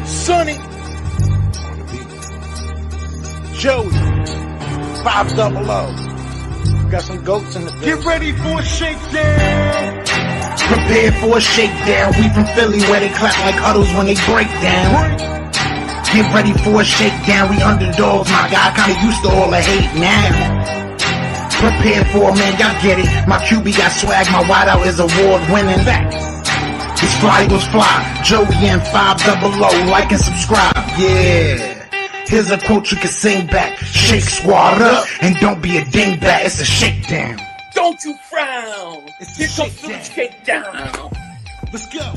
Sonny, Joey, 500. Got some goats in the building. Get ready for a shakedown. Prepare for a shakedown. We from Philly where they clap like huddles when they break down. Get ready for a shakedown. We underdogs, my guy. Kinda used to all the hate now. Prepare for it, man. Y'all get it. My QB got swag. My wideout is award winning. These fly Eagles fly. Joey and 500. Like and subscribe. Yeah. Here's a quote you can sing back. Shake squad up and don't be a dingbat. It's a shakedown. Don't you frown. It's Here a comes the shakedown. shakedown. Let's go.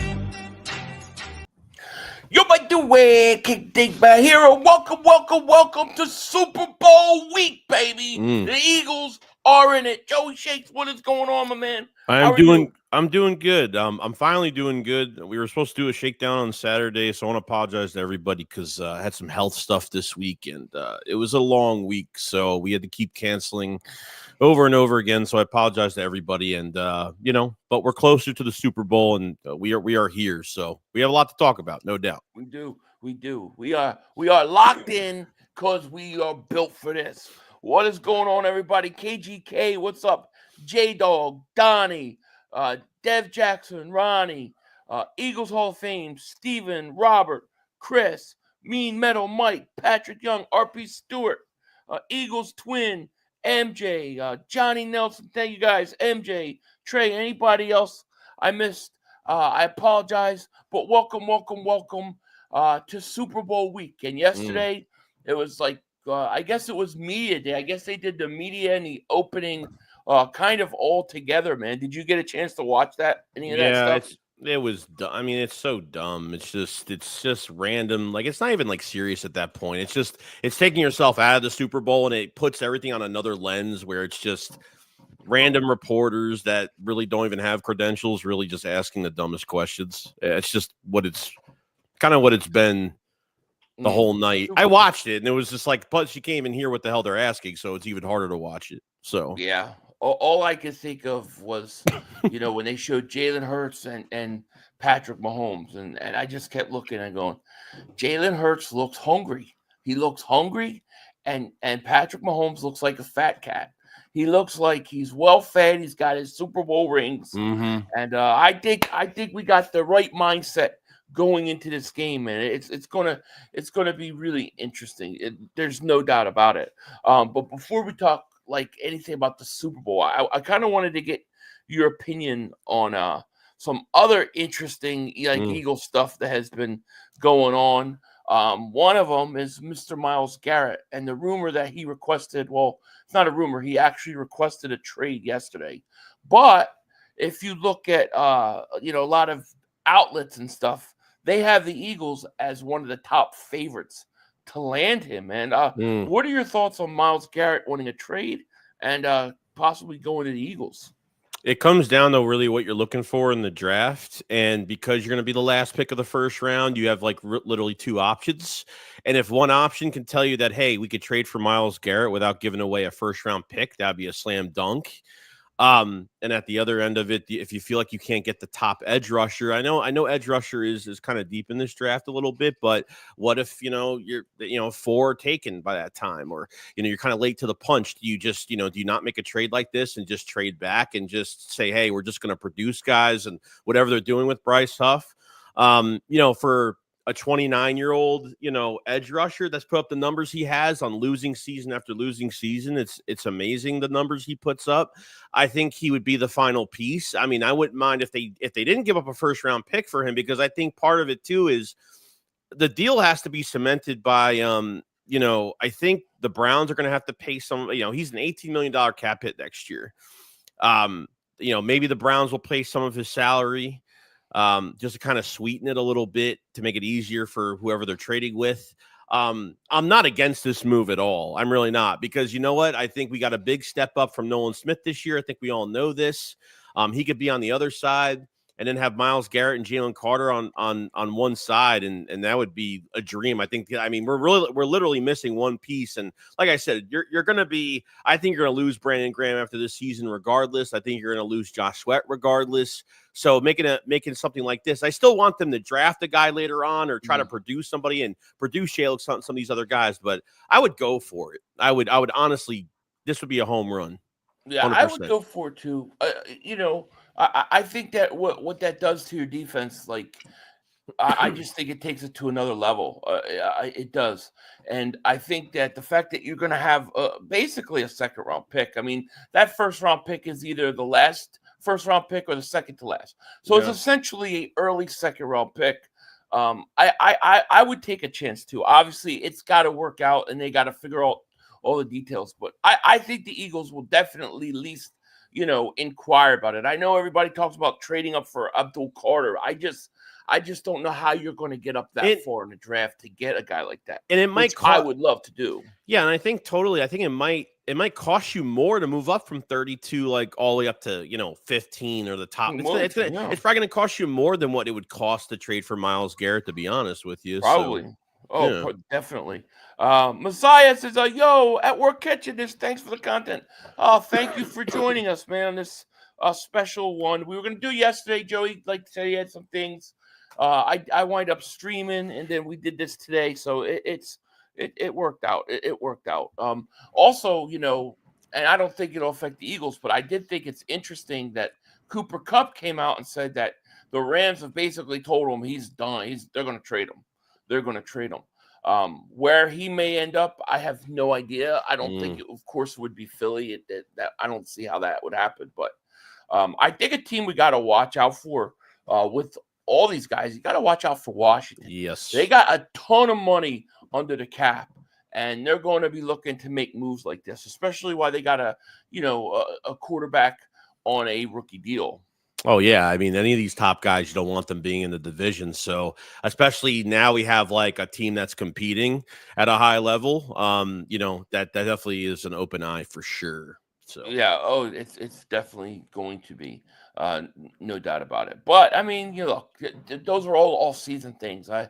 Yo, my dude, Kick Dig by Hero. Welcome to Super Bowl week, baby. The Eagles are in it. Joey Shakes, what is going on, my man? I'm doing good. I'm finally doing good. We were supposed to do a shakedown on Saturday, so I want to apologize to everybody because I had some health stuff this week, and it was a long week, so we had to keep canceling over and over again. So I apologize to everybody, and but we're closer to the Super Bowl, and we are here, so we have a lot to talk about, no doubt. We do. We are locked in because we are built for this. What is going on, everybody? KGK, what's up? J-Dog, Donnie, Dev Jackson, Ronnie, Eagles Hall of Fame, Steven, Robert, Chris, Mean Metal, Mike, Patrick Young, RP Stewart, Eagles Twin, MJ, Johnny Nelson, thank you guys, MJ, Trey, anybody else I missed, I apologize, but welcome to Super Bowl week. And yesterday, it was like, I guess it was media day. I guess they did the media and the opening kind of all together, man. Did you get a chance to watch that? Any of that stuff? It was. I mean, it's so dumb. It's just random. Like, it's not even like serious at that point. It's taking yourself out of the Super Bowl and it puts everything on another lens where it's just random reporters that really don't even have credentials, really just asking the dumbest questions. It's just what it's been the whole night. I watched it and it was just like, plus you can't even hear what the hell they're asking, so it's even harder to watch it. So yeah. All I could think of was, when they showed Jalen Hurts and Patrick Mahomes, and I just kept looking and going, Jalen Hurts looks hungry. He looks hungry, and Patrick Mahomes looks like a fat cat. He looks like he's well fed. He's got his Super Bowl rings, and I think we got the right mindset going into this game, man. It's gonna be really interesting. There's no doubt about it. But before we talk like anything about the Super Bowl, I kind of wanted to get your opinion on some other interesting Eagle stuff that has been going on. One of them is Mr. Myles Garrett and the rumor that he requested. Well, it's not a rumor. He actually requested a trade yesterday. But if you look at a lot of outlets and stuff, they have the Eagles as one of the top favorites to land him. And what are your thoughts on Myles Garrett wanting a trade and possibly going to the Eagles? it comes down to really what you're looking for in the draft. And because you're going to be the last pick of the first round, you have like literally two options. And if one option can tell you that, hey, we could trade for Myles Garrett without giving away a first round pick, that'd be a slam dunk. And at the other end of it, if you feel like you can't get the top edge rusher, I know edge rusher is kind of deep in this draft a little bit, but what if, you're, 4 taken by that time, or, you're kind of late to the punch. Do you just, do you not make a trade like this and just trade back and just say, hey, we're just going to produce guys and whatever they're doing with Bryce Huff, for a 29-year-old, edge rusher that's put up the numbers he has on losing season after losing season. It's amazing the numbers he puts up. I think he would be the final piece. I mean, I wouldn't mind if they didn't give up a first round pick for him, because I think part of it too is the deal has to be cemented by, I think the Browns are going to have to pay some, he's an $18 million cap hit next year. Maybe the Browns will pay some of his salary, just to kind of sweeten it a little bit to make it easier for whoever they're trading with. I'm not against this move at all. I'm really not, because you know what? I think we got a big step up from Nolan Smith this year. I think we all know this. He could be on the other side. and then have Myles Garrett and Jalen Carter on one side, and that would be a dream. I think. I mean, we're literally missing one piece, and like I said, you're going to be. I think you're going to lose Brandon Graham after this season, regardless. I think you're going to lose Josh Sweat, regardless. So making something like this, I still want them to draft a guy later on or try to produce somebody and produce Shale, some of these other guys. But I would go for it. I would honestly. This would be a home run. Yeah, 100%. I would go for it too. I think that what that does to your defense, like, I just think it takes it to another level. It does, and I think that the fact that you're going to have basically a second round pick. I mean, that first round pick is either the last first round pick or the second to last. So it's essentially an early second round pick. I would take a chance too. Obviously, it's got to work out, and they got to figure out all the details. But I think the Eagles will definitely at least, inquire about it. I know everybody talks about trading up for Abdul Carter. I just don't know how you're going to get up that far in the draft to get a guy like that. And it might I would love to do. Yeah, and I think it might cost you more to move up from 32 like all the way up to 15 or the top. It's probably going to cost you more than what it would cost to trade for Myles Garrett, to be honest with you. Probably. So, definitely. Messiah says, yo, at work catching this. Thanks for the content. Thank you for joining us, man, on this special one. We were going to do yesterday. Joey, like to say he had some things. I wind up streaming, and then we did this today. So it worked out. It worked out. Also, and I don't think it'll affect the Eagles, but I did think it's interesting that Cooper Kupp came out and said that the Rams have basically told him he's done. They're going to trade him. They're going to trade him. Where he may end up, I have no idea. I don't think it, of course, would be Philly. That I don't see how that would happen. But I think a team we got to watch out for with all these guys. You got to watch out for Washington. Yes. They got a ton of money under the cap, and they're going to be looking to make moves like this, especially while they got a quarterback on a rookie deal. Oh, yeah. I mean, any of these top guys, you don't want them being in the division. So especially now we have like a team that's competing at a high level. That definitely is an open eye for sure. So yeah, it's definitely going to be, no doubt about it. But I mean, look, those are all season things. I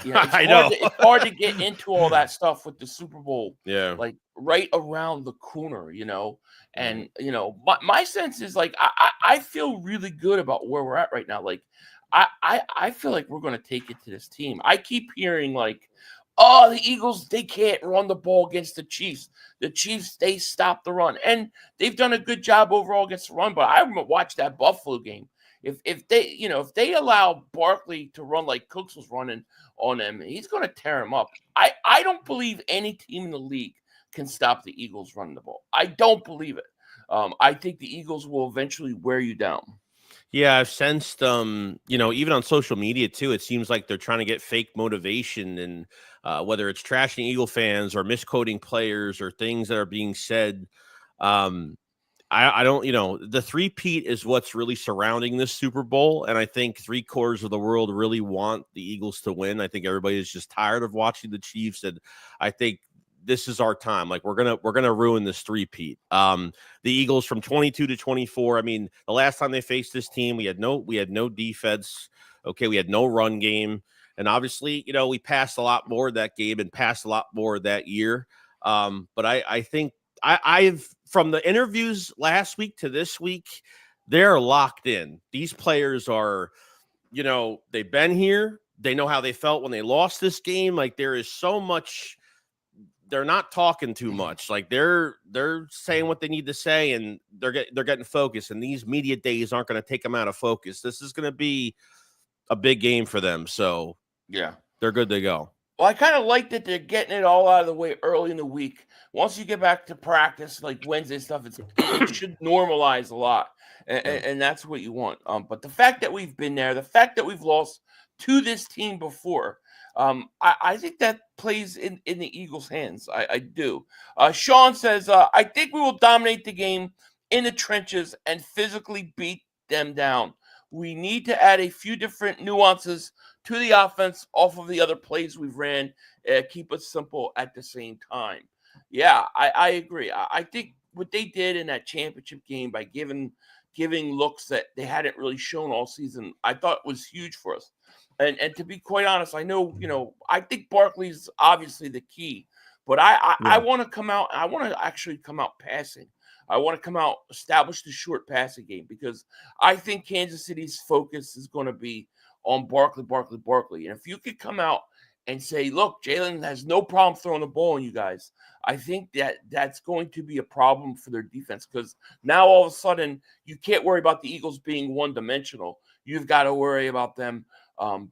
know it's hard to get into all that stuff with the Super Bowl. Yeah, like right around the corner, and my sense is like I feel really good about where we're at right now. Like I feel like we're going to take it to this team. I keep hearing like, oh, the Eagles, they can't run the ball against the Chiefs. The Chiefs, they stop the run. And they've done a good job overall against the run. But I watched that Buffalo game. If they allow Barkley to run like Cooks was running on them, he's going to tear him up. I don't believe any team in the league can stop the Eagles running the ball. I don't believe it. I think the Eagles will eventually wear you down. Yeah, I've sensed, even on social media too, it seems like they're trying to get fake motivation, and whether it's trashing Eagle fans or misquoting players or things that are being said. I don't, the three-peat is what's really surrounding this Super Bowl, and I think 3/4 of the world really want the Eagles to win. I think everybody is just tired of watching the Chiefs, and I think this is our time. Like we're gonna ruin this three-peat. The Eagles from 22 to 24. I mean, the last time they faced this team, we had no defense. Okay, we had no run game, and obviously, we passed a lot more that game and passed a lot more that year. But I think I've from the interviews last week to this week, they're locked in. These players are, they've been here. They know how they felt when they lost this game. Like there is so much. They're not talking too much. Like they're saying what they need to say, and they're getting focused. And these media days aren't going to take them out of focus. This is going to be a big game for them. So yeah, they're good to go. Well, I kind of like that they're getting it all out of the way early in the week. Once you get back to practice, like Wednesday stuff, it should normalize a lot, and that's what you want. But the fact that we've been there, the fact that we've lost to this team before, I think that plays in the Eagles' hands. I do. Sean says, I think we will dominate the game in the trenches and physically beat them down. We need to add a few different nuances to the offense off of the other plays we've ran. Keep it simple at the same time. Yeah, I agree. I think what they did in that championship game by giving giving looks that they hadn't really shown all season, I thought was huge for us. And to be quite honest, I know, I think Barkley's obviously the key, but I want to come out. I want to actually come out passing. I want to come out, establish the short passing game, because I think Kansas City's focus is going to be on Barkley. And if you could come out and say, look, Jalen has no problem throwing the ball on you guys, I think that's going to be a problem for their defense, because now all of a sudden you can't worry about the Eagles being one-dimensional. You've got to worry about them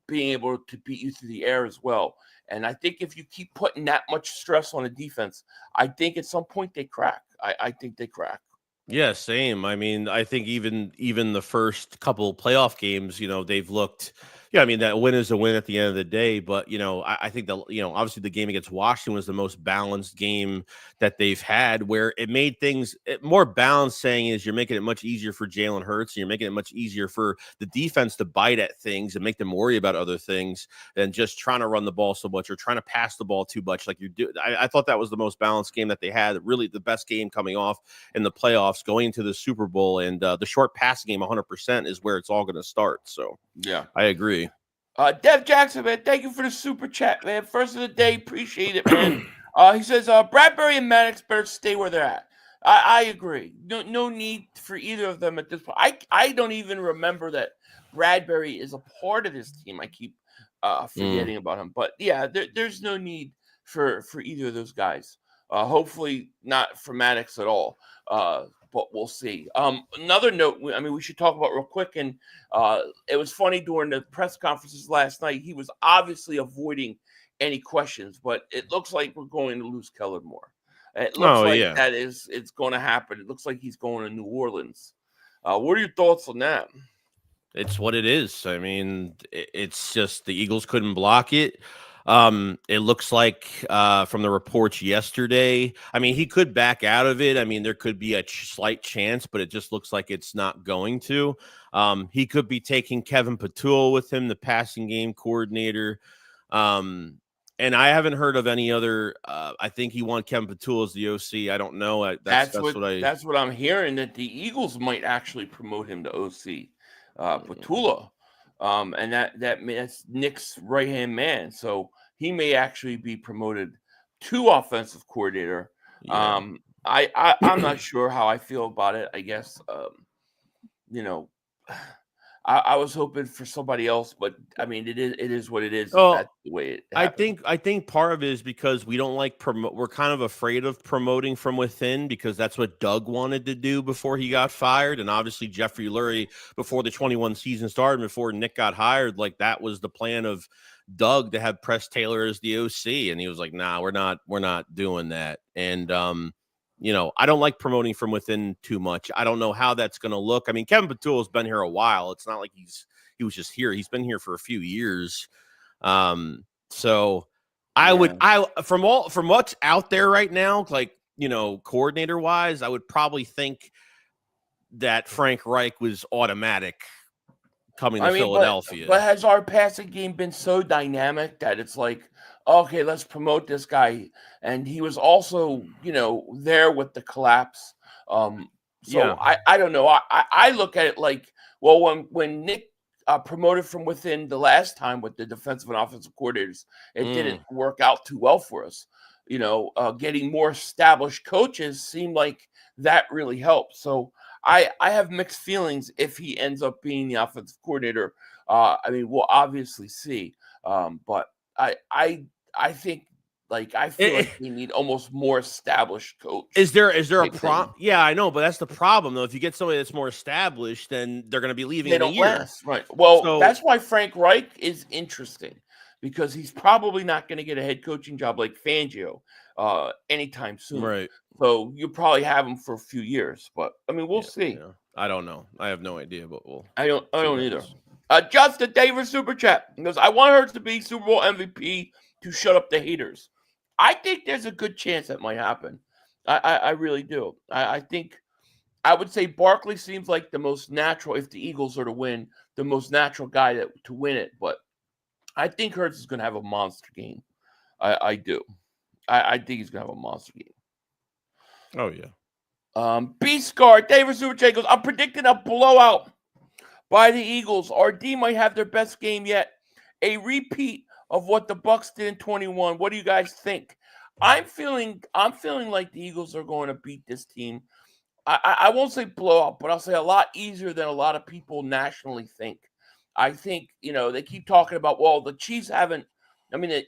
being able to beat you through the air as well. And I think if you keep putting that much stress on the defense, I think at some point they crack. I think they crack. Yeah, same. I mean, I think even the first couple playoff games, they've looked. Yeah, I mean, that win is a win at the end of the day. But I think that obviously the game against Washington was the most balanced game that they've had, where it made things more balanced. Saying is you're making it much easier for Jalen Hurts, and you're making it much easier for the defense to bite at things and make them worry about other things than just trying to run the ball so much or trying to pass the ball too much. Like you do, I thought that was the most balanced game that they had. Really, the best game coming off in the playoffs, going into the Super Bowl, and the short passing game, 100% is where it's all going to start. So yeah, I agree. Dev Jackson, man, thank you for the super chat, man. First of the day, appreciate it, man. He says Bradbury and Maddox better stay where they're at. I agree. No need for either of them at this point. I don't even remember that Bradbury is a part of this team. I keep forgetting about him. But yeah, there's no need for either of those guys. Hopefully not for Maddox at all. But we'll see. Another note, we should talk about real quick. And it was funny during the press conferences last night. He was obviously avoiding any questions, but it looks like we're going to lose Kellen Moore. It looks it's going to happen. It looks like he's going to New Orleans. What are your thoughts on that? It's what it is. I mean, it's just the Eagles couldn't block it. It looks like from the reports yesterday, he could back out of it. There could be a slight chance, but it just looks like it's not going to. He could be taking Kevin Patul with him, the passing game coordinator. And I haven't heard of any other. I think he wanted Kevin Patul as the OC. I don't know. That's what I'm hearing, that the Eagles might actually promote him to OC, Patula. And that's Nick's right-hand man. So he may actually be promoted to offensive coordinator. Yeah. I'm not sure how I feel about it. I guess, I was hoping for somebody else, but it is what it is. Oh, that's the way it happens. I think part of it is because we don't like we're kind of afraid of promoting from within, because that's what Doug wanted to do before he got fired. And obviously Jeffrey Lurie, before the 21 season started, before Nick got hired, like that was the plan of Doug, to have Press Taylor as the OC. And he was like, nah, we're not doing that. And, I don't like promoting from within too much. I don't know how that's going to look. Kevin Patul has been here a while. It's not like he was just here. He's been here for a few years. So from what's out there right now, like, coordinator wise, I would probably think that Frank Reich was automatic coming to Philadelphia. But has our passing game been so dynamic that it's like, okay, let's promote this guy? And he was also, there with the collapse. I don't know. I look at it like, well, when Nick promoted from within the last time with the defensive and offensive coordinators, it didn't work out too well for us. Getting more established coaches seemed like that really helped. So I have mixed feelings if he ends up being the offensive coordinator. We'll obviously see. But I think, I feel like we need almost more established coach. Is there a problem? Yeah, I know, but that's the problem though. If you get somebody that's more established, then they're going to be leaving in a year. Last, right? Well, that's why Frank Reich is interesting, because he's probably not going to get a head coaching job like Fangio anytime soon. Right. So you'll probably have him for a few years, but we'll see. Yeah. I don't know. I have no idea, but I don't either. Justin Davis super chat goes, I want her to be Super Bowl MVP to shut up the haters. I think there's a good chance that might happen. I really do. I think I would say Barkley seems like the most natural, if the Eagles are to win, the most natural guy to win it. But I think Hurts is going to have a monster game. I do. I think he's going to have a monster game. Oh, yeah. Beast Guard, David Superchat goes, I'm predicting a blowout by the Eagles. Our D might have their best game yet. A repeat of what the Bucs did in 21. What do you guys think? I'm feeling like the Eagles are going to beat this team. I won't say blowout, but I'll say a lot easier than a lot of people nationally think. I think, they keep talking about, well, the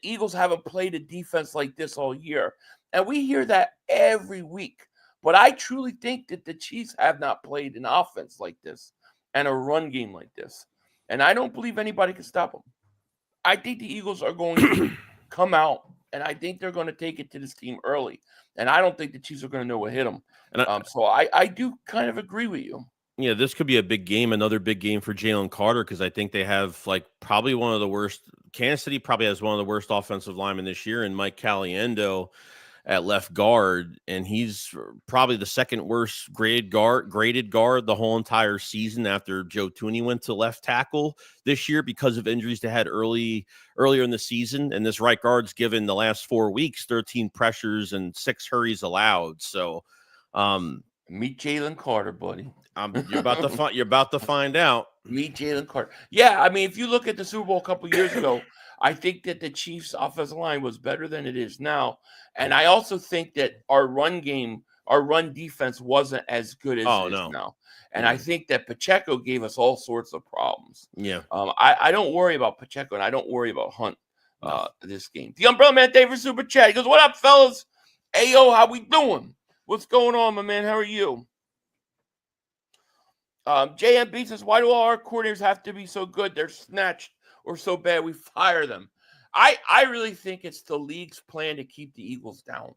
Eagles haven't played a defense like this all year. And we hear that every week. But I truly think that the Chiefs have not played an offense like this and a run game like this. And I don't believe anybody can stop them. I think the Eagles are going to come out, and I think they're going to take it to this team early. And I don't think the Chiefs are going to know what hit them. So I do kind of agree with you. Yeah, this could be a big game, another big game for Jalen Carter, because I think they have probably one of the worst. Kansas City probably has one of the worst offensive linemen this year, and Mike Caliendo at left guard, and he's probably the second worst graded guard the whole entire season after Joe Tooney went to left tackle this year because of injuries they had earlier in the season. And this right guard's given the last 4 weeks 13 pressures and 6 hurries allowed. So meet Jalen Carter, buddy. You're about to find out. Meet Jalen Carter. Yeah, if you look at the Super Bowl a couple years ago, I think that the Chiefs' offensive line was better than it is now. And I also think that our run defense wasn't as good as it is now. And I think that Pacheco gave us all sorts of problems. Yeah. I don't worry about Pacheco, and I don't worry about Hunt this game. The Umbrella Man, David Super Chat. He goes, what up, fellas? Ayo, how we doing? What's going on, my man? How are you? JMB says, why do all our coordinators have to be so good? They're snatched or so bad we fire them. I really think it's the league's plan to keep the Eagles down.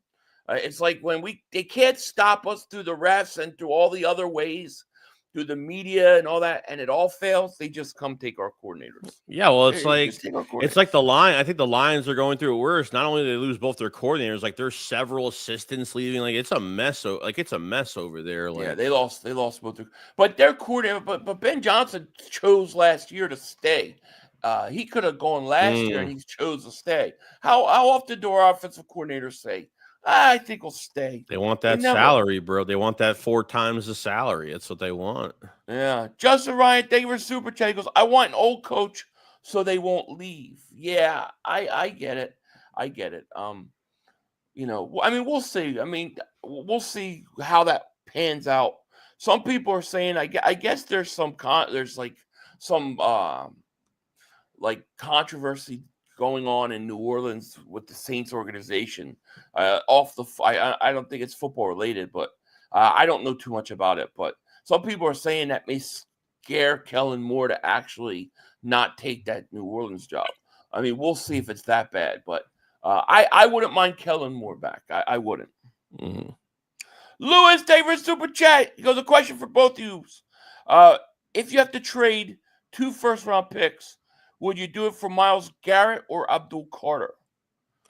It's like when they can't stop us through the refs and through all the other ways, through the media and all that, and it all fails, they just come take our coordinators. Yeah, well, it's like the line. I think the Lions are going through it worse. Not only do they lose both their coordinators, there's several assistants leaving. It's a mess. It's a mess over there. Yeah, they lost both but their coordinator. But Ben Johnson chose last year to stay. He could have gone last year, and he chose to stay. How often do our offensive coordinators say, I think we'll stay? They want that salary, bro. They want that 4 times the salary. That's what they want. Yeah. Justin Ryan, thank you for Super Chat. He goes, I want an old coach so they won't leave. Yeah, I get it. I get it. We'll see. We'll see how that pans out. Some people are saying, I guess there's some controversy going on in New Orleans with the Saints organization. I don't think it's football related, but I don't know too much about it. But some people are saying that may scare Kellen Moore to actually not take that New Orleans job. We'll see if it's that bad, but I wouldn't mind Kellen Moore back. I wouldn't. Mm-hmm. Lewis David Super Chat. He goes, a question for both of you. If you have to trade 2 first-round picks, would you do it for Myles Garrett or Abdul Carter?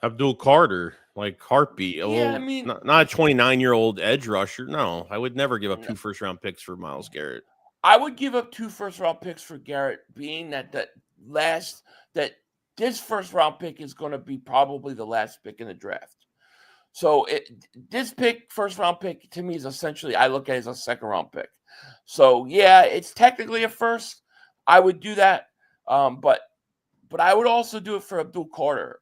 Abdul Carter, like heartbeat. Yeah, not a 29-year-old edge rusher. No, I would never give up 2 first-round picks for Myles Garrett. I would give up 2 first-round picks for Garrett, being that this first-round pick is going to be probably the last pick in the draft. So this first-round pick, to me, is essentially, I look at it as a second-round pick. So, yeah, it's technically a first. I would do that. But I would also do it for Abdul Carter.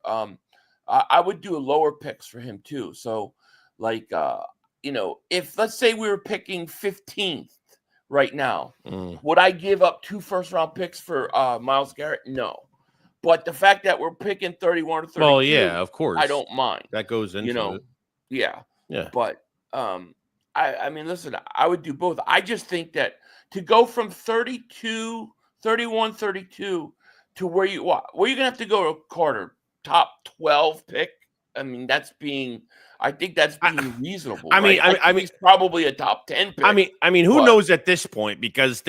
I would do a lower picks for him too. So, if let's say we were picking 15th right now, would I give up 2 first-round picks for Myles Garrett? No. But the fact that we're picking 31 or 32, well, yeah, of course, I don't mind. That goes into it. Yeah. But listen, I would do both. I just think that to go from 31, 32 to where you're going to have to go to Carter, top 12 pick. I think that's being reasonable. He's probably a top 10 pick. Who knows at this point, because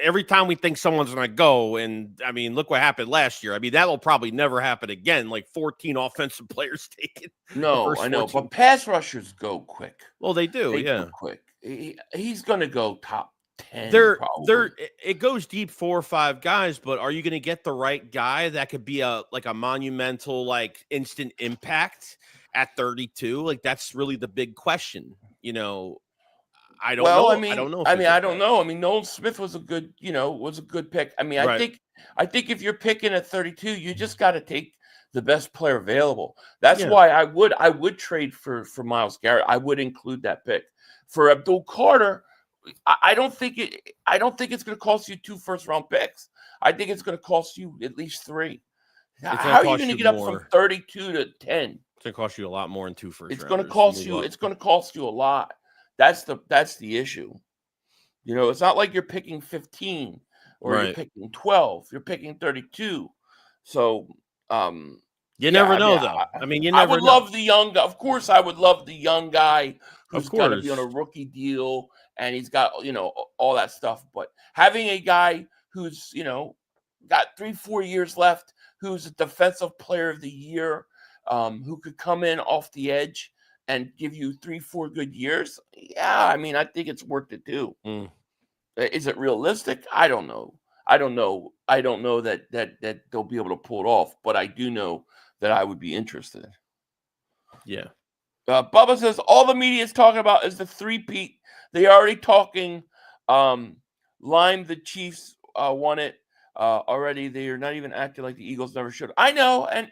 every time we think someone's going to go, and look what happened last year. That will probably never happen again. 14 offensive players taken. No, I know, but pass rushers go quick. Well, they do. They go quick. He's going to go top 10. It goes deep, 4 or 5 guys, but are you going to get the right guy that could be a monumental, instant impact at 32? That's really the big question. I don't Well, know. I I mean, don't know if I he's mean, like I don't that. know. I mean, Nolan Smith was a good, was a good pick. I mean, Right. I think if you're picking at 32, you just got to take the best player available. That's Yeah. why I would trade for Myles Garrett. I would include that pick for Abdul Carter. I don't think it's going to cost you 2 first-round picks. I think it's going to cost you at least 3. It's How gonna are you cost going to you get up from more. 32 to 10? It's gonna cost you a lot more in 2 first It's going to rounders cost move you. up. It's going to cost you a lot. That's the issue. It's not like you're picking 15 or you're Right. picking 12. You're picking 32. So, You yeah, never I know, mean, though. I mean, you I never would know. love the young guy. Of course, I would love the young guy Of who's going to be on a course. rookie deal and he's got, all that stuff. But having a guy who's, got 3-4 years left, who's a defensive player of the year, who could come in off the edge and give you 3-4 good years. Yeah, I mean, I think it's worth it too. Mm. Is it realistic? I don't know. I don't know that they'll be able to pull it off, but I do know that I would be interested. Yeah. Bubba says all the media is talking about is the three-peat. They already talking. Lime, the Chiefs won it already. They are not even acting like the Eagles never should. I know, and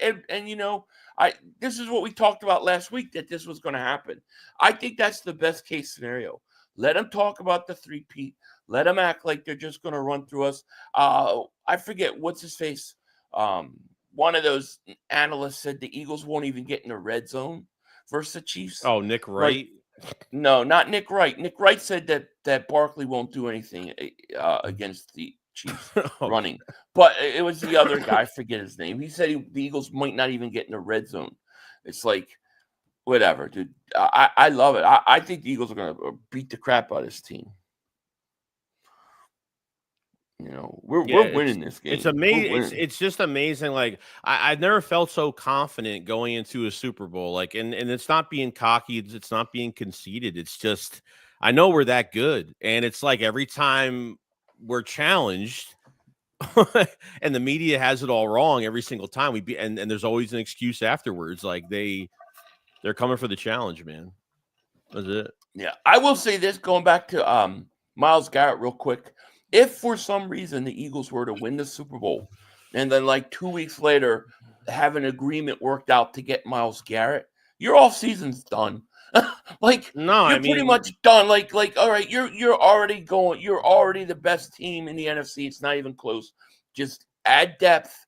this is what we talked about last week, that this was going to happen. I think that's the best case scenario. Let them talk about the three-peat. Let them act like they're just going to run through us. I forget what's his face. One of those analysts said the Eagles won't even get in the red zone versus the Chiefs. Oh, Nick Wright. No, not Nick Wright. Nick Wright said that Barkley won't do anything against the Chiefs running. But it was the other guy. I forget his name. He said the Eagles might not even get in the red zone. It's like, whatever, dude. I love it. I think the Eagles are going to beat the crap out of this team. We're winning this game. It's amazing. It's just amazing. Like I've never felt so confident going into a Super Bowl. Like, and it's not being cocky. It's not being conceited. It's just I know we're that good, and it's like every time we're challenged, and the media has it all wrong every single time. And there's always an excuse afterwards. Like they're coming for the challenge, man. That's it. Yeah, I will say this, going back to Myles Garrett real quick. If for some reason the Eagles were to win the Super Bowl and then like 2 weeks later have an agreement worked out to get Myles Garrett, your offseason's done. You're pretty much done. Like, all right, you're already going, you're already the best team in the NFC. It's not even close. Just add depth,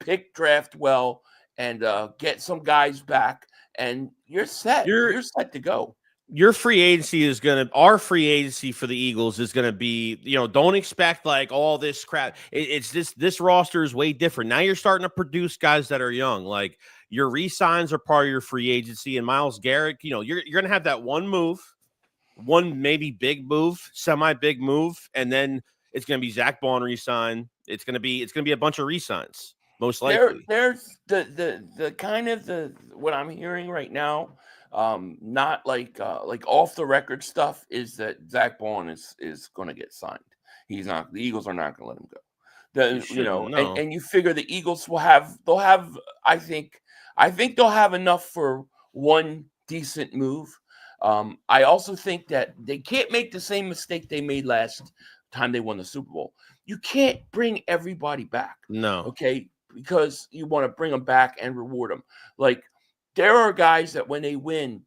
pick draft well, and get some guys back, and you're set. You're set to go. Your free agency our free agency for the Eagles is going to be, don't expect like all this crap. It's this roster is way different. Now you're starting to produce guys that are young. Like your re-signs are part of your free agency, and Myles Garrett, you're going to have that one maybe big move, semi-big move. And then it's going to be Zach Bond re-sign. It's going to be a bunch of re-signs. Most likely. There's the kind of what I'm hearing right now. Not like off the record stuff is that Zach Bond is going to get signed. He's not. The Eagles are not going to let him go. And you figure the Eagles they'll have. I think they'll have enough for one decent move. I also think that they can't make the same mistake they made last time they won the Super Bowl. You can't bring everybody back. No. Okay, because you want to bring them back and reward them. Like, there are guys that when they win,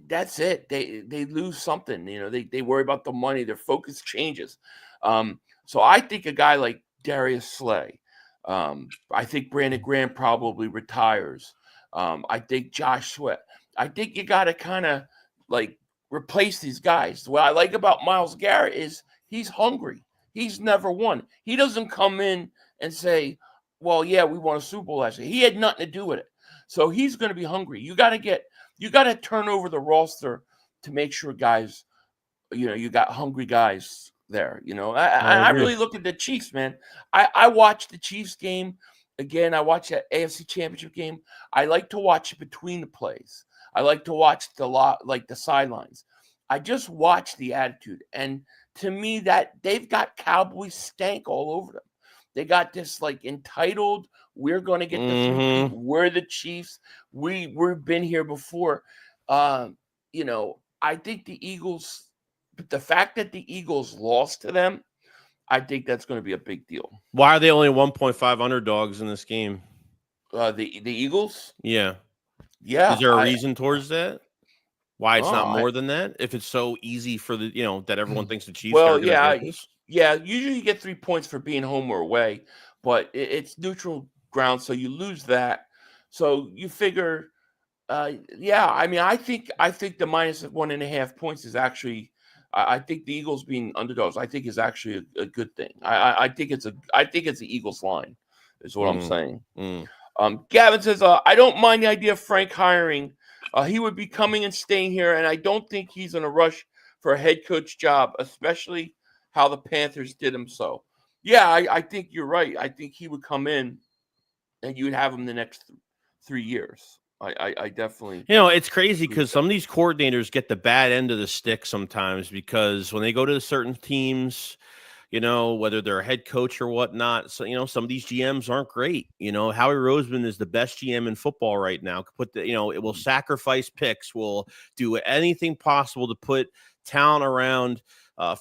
that's it. They lose something. They worry about the money. Their focus changes. So I think a guy like Darius Slay, I think Brandon Graham probably retires. I think Josh Sweat. I think you got to kind of like replace these guys. What I like about Myles Garrett is he's hungry. He's never won. He doesn't come in and say, well, yeah, we won a Super Bowl last year. He had nothing to do with it. So he's going to be hungry. You got to turn over the roster to make sure guys, you got hungry guys there. I really look at the Chiefs, man. I watched the Chiefs game again. I watched that AFC Championship game. I like to watch between the plays. I like to watch the sidelines. I just watch the attitude, and to me, that they've got Cowboys stank all over them. They got this like entitled. We're going to get the three. We're the Chiefs. We've been here before. I think the Eagles, But the fact that the Eagles lost to them, I think that's going to be a big deal. Why are they only 1.5 underdogs in this game? The Eagles? Yeah. Yeah. Is there a reason towards that? Why it's not more I than that? If it's so easy for the, that everyone thinks the Chiefs well, are going to yeah, get this? yeah. Usually you get 3 points for being home or away, but it's neutral ground, so you lose that. So you figure, yeah. I mean, I think the minus of 1.5 points is actually. I think the Eagles being underdogs, I think is actually a good thing. I think it's the Eagles line, is what I'm saying. Gavin says, I don't mind the idea of Frank hiring. He would be coming and staying here, and I don't think he's in a rush for a head coach job, especially how the Panthers did him so. Yeah, I think you're right. I think he would come in, and you would have him the next 3 years. I definitely. It's crazy because some of these coordinators get the bad end of the stick sometimes because when they go to certain teams, whether they're a head coach or whatnot, so, some of these GMs aren't great. Howie Roseman is the best GM in football right now. It will sacrifice picks, will do anything possible to put talent around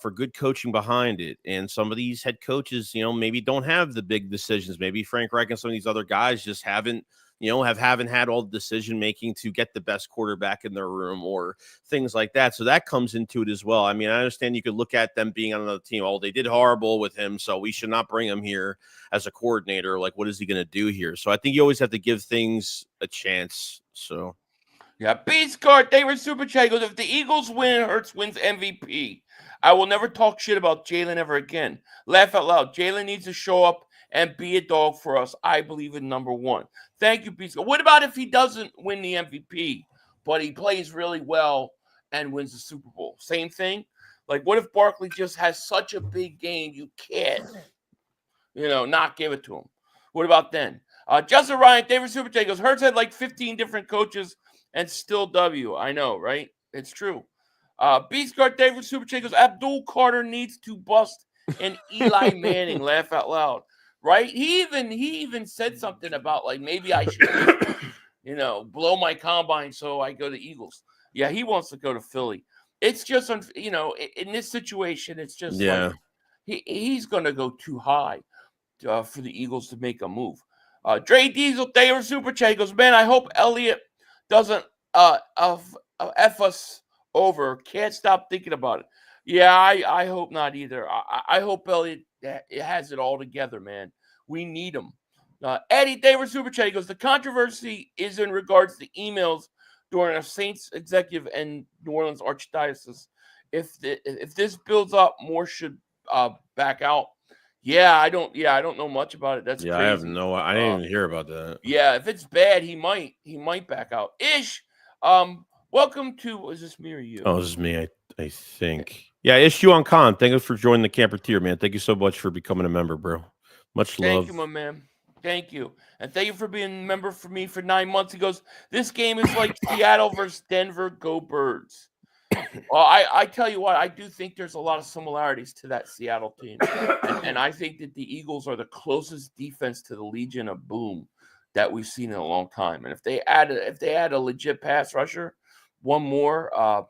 for good coaching behind it. And some of these head coaches, maybe don't have the big decisions. Maybe Frank Reich and some of these other guys just haven't had all the decision making to get the best quarterback in their room or things like that. So that comes into it as well. I mean, I understand you could look at them being on another team. Oh, they did horrible with him, so we should not bring him here as a coordinator. Like, what is he going to do here? So I think you always have to give things a chance. So Yeah, Beast Card, they were super chat. He goes, if the Eagles win, Hurts wins MVP. I will never talk shit about Jalen ever again. Laugh out loud. Jalen needs to show up and be a dog for us. I believe in number one. Thank you, Beast Card. What about if he doesn't win the MVP, but he plays really well and wins the Super Bowl? Same thing? Like, what if Barkley just has such a big game you can't, not give it to him? What about then? Justin Ryan, David Super Chat goes, Hurts had like 15 different coaches and still W. I know, right? It's true. Beast Guard David Super Chat goes, Abdul Carter needs to bust an Eli Manning. Laugh out loud. Right? He even said something about like maybe I should blow my combine so I go to Eagles. Yeah, he wants to go to Philly. It's just in this situation, it's just like he's gonna go too high for the Eagles to make a move. Dre Diesel David Super Chat goes, man, I hope Elliott doesn't F us over. Can't stop thinking about it. Yeah, I hope not either. I hope Elliott has it all together, man. We need him. Eddie David Super Chat goes, the controversy is in regards to emails during a Saints executive and New Orleans Archdiocese. If this builds up, more should back out. Yeah, I don't know much about it. That's crazy. I didn't even hear about that. Yeah, if it's bad, he might back out. Ish, welcome to, is this me or you? Oh, this is me, I think. Yeah, Ish Yuan Khan, thank you for joining the camper tier, man. Thank you so much for becoming a member, bro. Much love. Thank you, my man. Thank you. And thank you for being a member for me for 9 months. He goes, this game is like Seattle versus Denver. Go Birds. Well, I tell you what, I do think there's a lot of similarities to that Seattle team. And I think that the Eagles are the closest defense to the Legion of Boom that we've seen in a long time. And if they add a legit pass rusher, one more,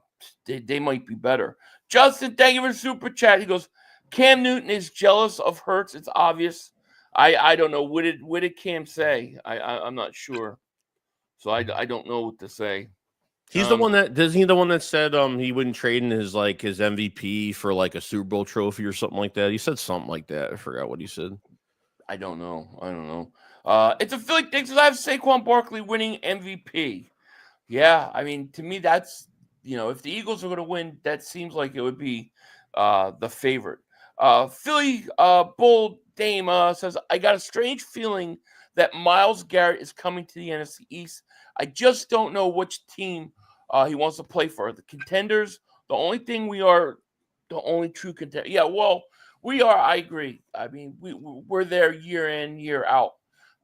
they might be better. Justin, thank you for the super chat. He goes, Cam Newton is jealous of Hurts. It's obvious. I don't know. What did Cam say? I'm not sure. So I don't know what to say. He's the one that said he wouldn't trade in his MVP for like a Super Bowl trophy or something like that. He said something like that. I forgot what he said. I don't know. It's a Philly thing. I have Saquon Barkley winning MVP. Yeah, I mean, to me, that's if the Eagles are going to win, that seems like it would be the favorite. Philly Bull Dame says, I got a strange feeling that Myles Garrett is coming to the NFC East. I just don't know which team he wants to play for. The Contenders, the only true contender. Yeah, well, we are. I agree. I mean, we're there year in, year out.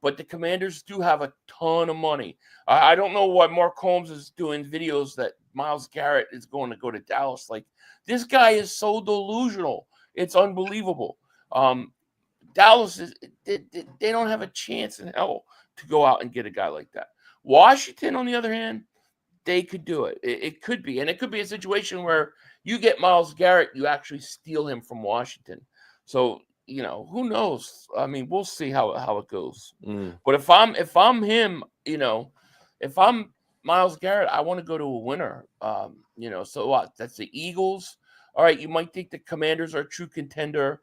But the Commanders do have a ton of money. I don't know why Mark Holmes is doing videos that Myles Garrett is going to go to Dallas. Like, this guy is so delusional. It's unbelievable. Dallas they don't have a chance in hell to go out and get a guy like that. Washington, on the other hand, they could do it. It could be. And it could be a situation where You get Myles Garrett, you actually steal him from Washington. So, who knows? I mean, we'll see how it goes. But if I'm him, if I'm Myles Garrett, I want to go to a winner. So what? That's the Eagles. All right, you might think the Commanders are a true contender.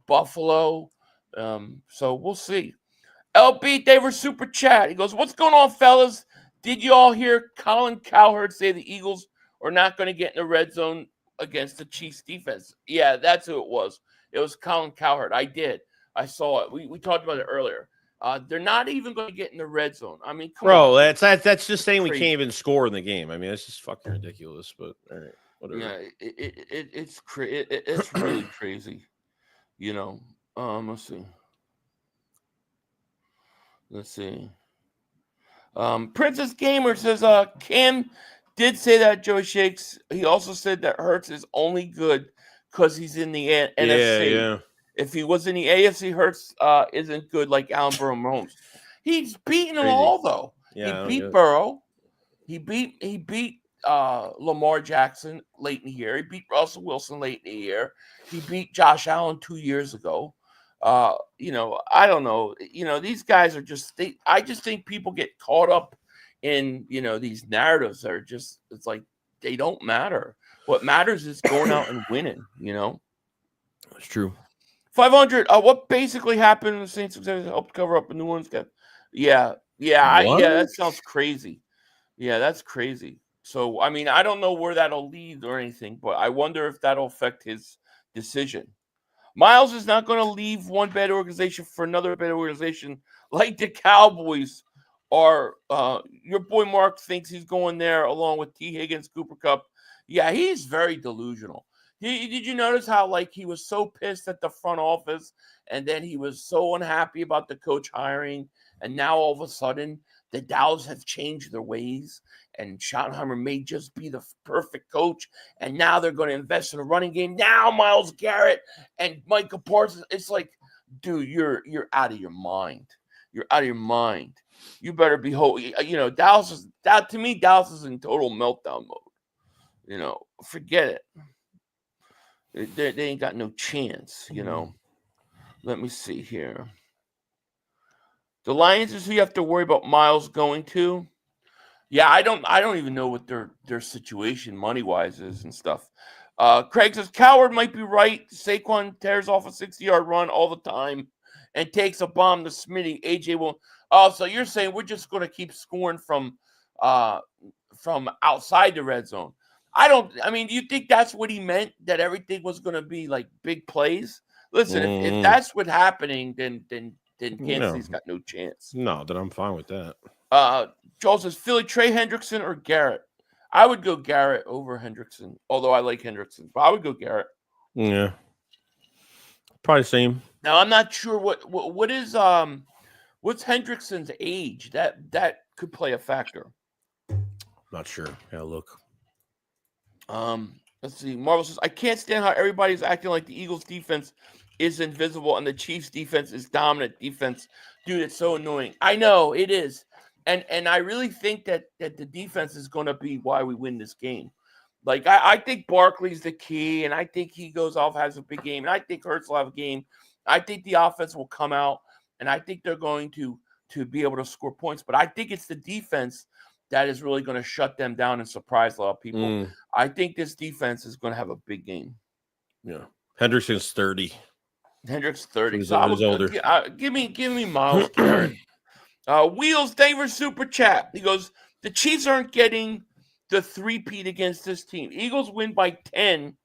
Buffalo. So we'll see. LB Daver Super Chat. He goes, "What's going on, fellas? Did you all hear Colin Cowherd say the Eagles are not going to get in the red zone against the Chiefs defense?" Yeah, that's who it was. It was Colin Cowherd. I did. I saw it. We talked about it earlier. They're not even going to get in the red zone. I mean, come on. That's just saying we can't even score in the game. I mean, that's just fucking ridiculous. But all right, whatever. Yeah, it's it's really crazy. Let's see. Princess Gamer says, Cam did say that, Joey Shakes. He also said that Hurts is only good because he's in the NFC. Yeah. If he was in the AFC, Hurts isn't good like Allen Burrow Mahomes. He's beaten them all, though. Yeah, he beat Burrow. He beat Lamar Jackson late in the year. He beat Russell Wilson late in the year. He beat Josh Allen 2 years ago. I don't know. These guys are I just think people get caught up in, these narratives that are just, it's like they don't matter. What matters is going out and winning, That's true. 500. What basically happened in the Saints helped cover up a New Orleans game? Yeah, that sounds crazy. Yeah, that's crazy. So, I mean, I don't know where that'll lead or anything, but I wonder if that'll affect his decision. Myles is not going to leave one bad organization for another bad organization like the Cowboys are. Your boy Mark thinks he's going there along with T. Higgins, Cooper Kupp. Yeah, he's very delusional. Did you notice how, he was so pissed at the front office, and then he was so unhappy about the coach hiring, and now all of a sudden the Dallas have changed their ways, and Schottenheimer may just be the perfect coach, and now they're going to invest in a running game. Now Myles Garrett and Micah Parsons. It's like, dude, you're out of your mind. You're out of your mind. You better be Dallas is in total meltdown mode. Forget it. They ain't got no chance, Let me see here. The Lions is who you have to worry about Myles going to. Yeah, I don't even know what their situation money-wise is and stuff. Craig says Cowherd might be right. Saquon tears off a 60-yard run all the time and takes a bomb to Smitty. AJ won't. Oh, so you're saying we're just going to keep scoring from outside the red zone? Do you think that's what he meant, that everything was going to be like big plays? Listen, if that's what's happening, then Kansas City's got no chance. No, then I'm fine with that. Joel says Philly, Trey Hendrickson or Garrett? I would go Garrett over Hendrickson, although I like Hendrickson, but I would go Garrett. Yeah. Probably same. Now I'm not sure what is what's Hendrickson's age? That could play a factor. Not sure. Yeah, look. Let's see. Marvel says, I can't stand how everybody's acting like the Eagles defense is invisible and the Chiefs defense is dominant defense. Dude, it's so annoying. I know it is. And I really think that the defense is going to be why we win this game. I think Barkley's the key, and I think he goes off, has a big game, and I think Hurts will have a game. I think the offense will come out, and I think they're going to be able to score points. But I think it's the defense that is really going to shut them down and surprise a lot of people. I think this defense is going to have a big game. Yeah. Hendrickson's 30. Hendrick's 30. He's So older. Give me Myles Garrett. Wheels Daver Super Chat. He goes, the Chiefs aren't getting the three-peat against this team. Eagles win by 10,